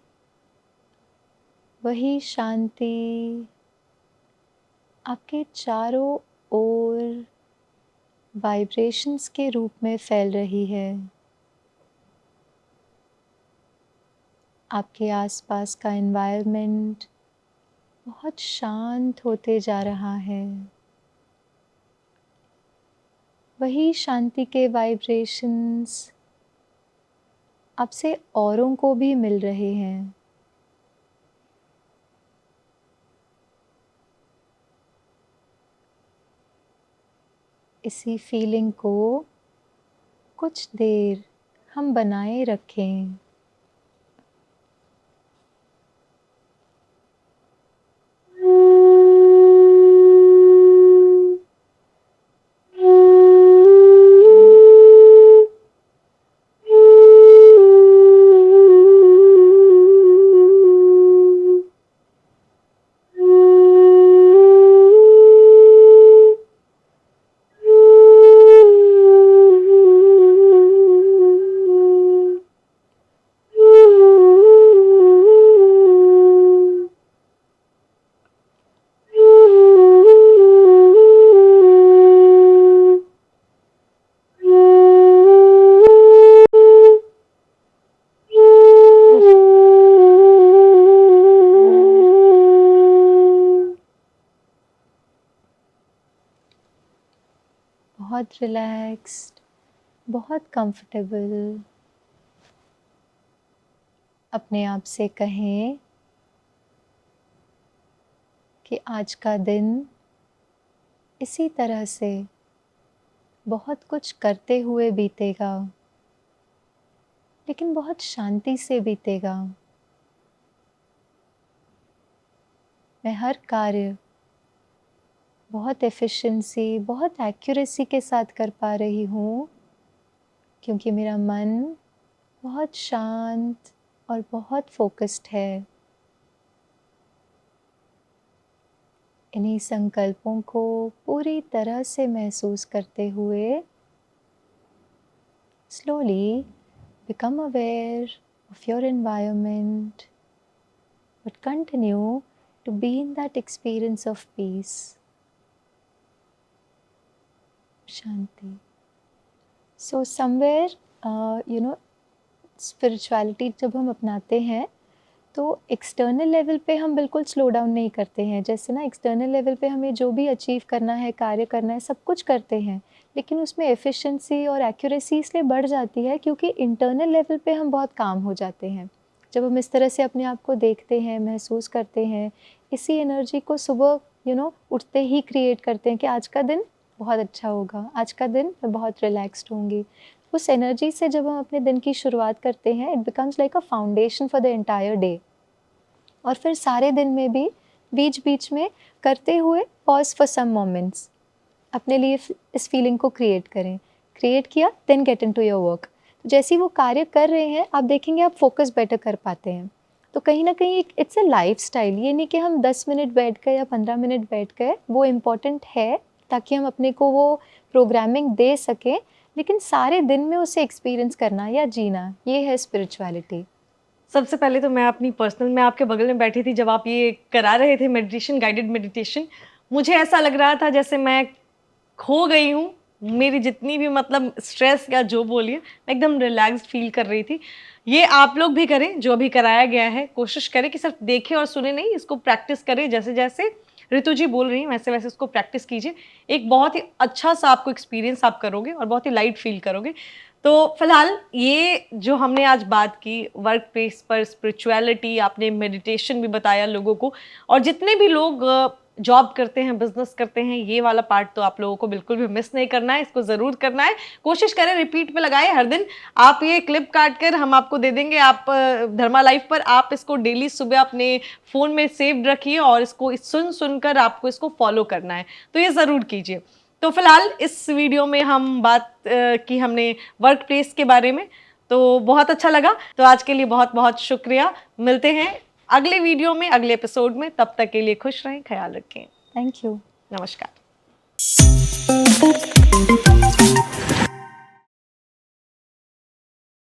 वही शांति आपके चारों ओर वाइब्रेशंस के रूप में फैल रही है। आपके आसपास का एनवायरनमेंट बहुत शांत होते जा रहा है। वही शांति के वाइब्रेशंस आपसे औरों को भी मिल रहे हैं। इसी फीलिंग को कुछ देर हम बनाए रखें। बहुत रिलैक्स्ड, बहुत कंफर्टेबल। अपने आप से कहें कि आज का दिन इसी तरह से बहुत कुछ करते हुए बीतेगा, लेकिन बहुत शांति से बीतेगा। मैं हर कार्य बहुत एफिशिएंसी, बहुत एक्यूरेसी के साथ कर पा रही हूँ, क्योंकि मेरा मन बहुत शांत और बहुत फोकस्ड है। इन्हीं संकल्पों को पूरी तरह से महसूस करते हुए slowly become aware of your environment, but continue to be in that experience of peace. Shanti. So somewhere, spirituality जब हम अपनाते हैं तो एक्सटर्नल लेवल पे हम बिल्कुल स्लो डाउन नहीं करते हैं। जैसे ना एक्सटर्नल लेवल पे हमें जो भी अचीव करना है, कार्य करना है, सब कुछ करते हैं, लेकिन उसमें एफिशिएंसी और एक्यूरेसी इसलिए बढ़ जाती है क्योंकि इंटरनल लेवल पे हम बहुत काम हो जाते हैं। जब हम इस तरह से अपने आप को देखते हैं, महसूस करते हैं, इसी एनर्जी को सुबह उठते ही क्रिएट करते हैं कि आज का दिन बहुत अच्छा होगा, आज का दिन मैं बहुत रिलैक्स्ड होंगी। उस एनर्जी से जब हम अपने दिन की शुरुआत करते हैं, it becomes like a foundation for the entire day. और फिर सारे दिन में भी बीच बीच में करते हुए पॉज फॉर सम मोमेंट्स, अपने लिए इस फीलिंग को क्रिएट करें। क्रिएट किया, then get into your work. जैसे ही वो कार्य कर रहे हैं, आप देखेंगे आप फोकस बेटर कर पाते हैं। तो कहीं ना कहीं इट्स अ लाइफस्टाइल, ये नहीं कि हम 10 मिनट बैठ गए या 15 मिनट बैठ गए, वो इम्पॉर्टेंट है ताकि हम अपने को वो प्रोग्रामिंग दे सकें, लेकिन सारे दिन में उसे एक्सपीरियंस करना या जीना, ये है स्पिरिचुअलिटी। सबसे पहले तो मैं अपनी पर्सनल, मैं आपके बगल में बैठी थी जब आप ये करा रहे थे मेडिटेशन, गाइडेड मेडिटेशन, मुझे ऐसा लग रहा था जैसे मैं खो गई हूँ। मेरी जितनी भी मतलब स्ट्रेस या जो बोलिए, मैं एकदम रिलैक्स्ड फील कर रही थी। ये आप लोग भी करें, जो अभी कराया गया है, कोशिश करें कि सिर्फ देखें और सुने नहीं, इसको प्रैक्टिस करें। जैसे जैसे ऋतु जी बोल रही हैं वैसे वैसे इसको प्रैक्टिस कीजिए। एक बहुत ही अच्छा सा आपको एक्सपीरियंस आप करोगे और बहुत ही लाइट फील करोगे। तो फिलहाल ये जो हमने आज बात की वर्क प्लेस पर स्पिरिचुअलिटी, आपने मेडिटेशन भी बताया लोगों को, और जितने भी लोग जॉब करते हैं, बिजनेस करते हैं, ये वाला पार्ट तो आप लोगों को बिल्कुल भी मिस नहीं करना है, इसको ज़रूर करना है। कोशिश करें रिपीट पे लगाएं हर दिन। आप ये क्लिप काट कर हम आपको दे देंगे, आप धर्मा लाइफ पर आप इसको डेली सुबह अपने फ़ोन में सेव रखिए और इसको सुनकर आपको इसको फॉलो करना है, तो ये ज़रूर कीजिए। तो फिलहाल इस वीडियो में हम बात की हमने वर्क प्लेस के बारे में, तो बहुत अच्छा लगा। तो आज के लिए बहुत बहुत शुक्रिया। मिलते हैं अगले वीडियो में, अगले एपिसोड में। तब तक के लिए खुश रहें, ख्याल रखें। Thank you. नमस्कार।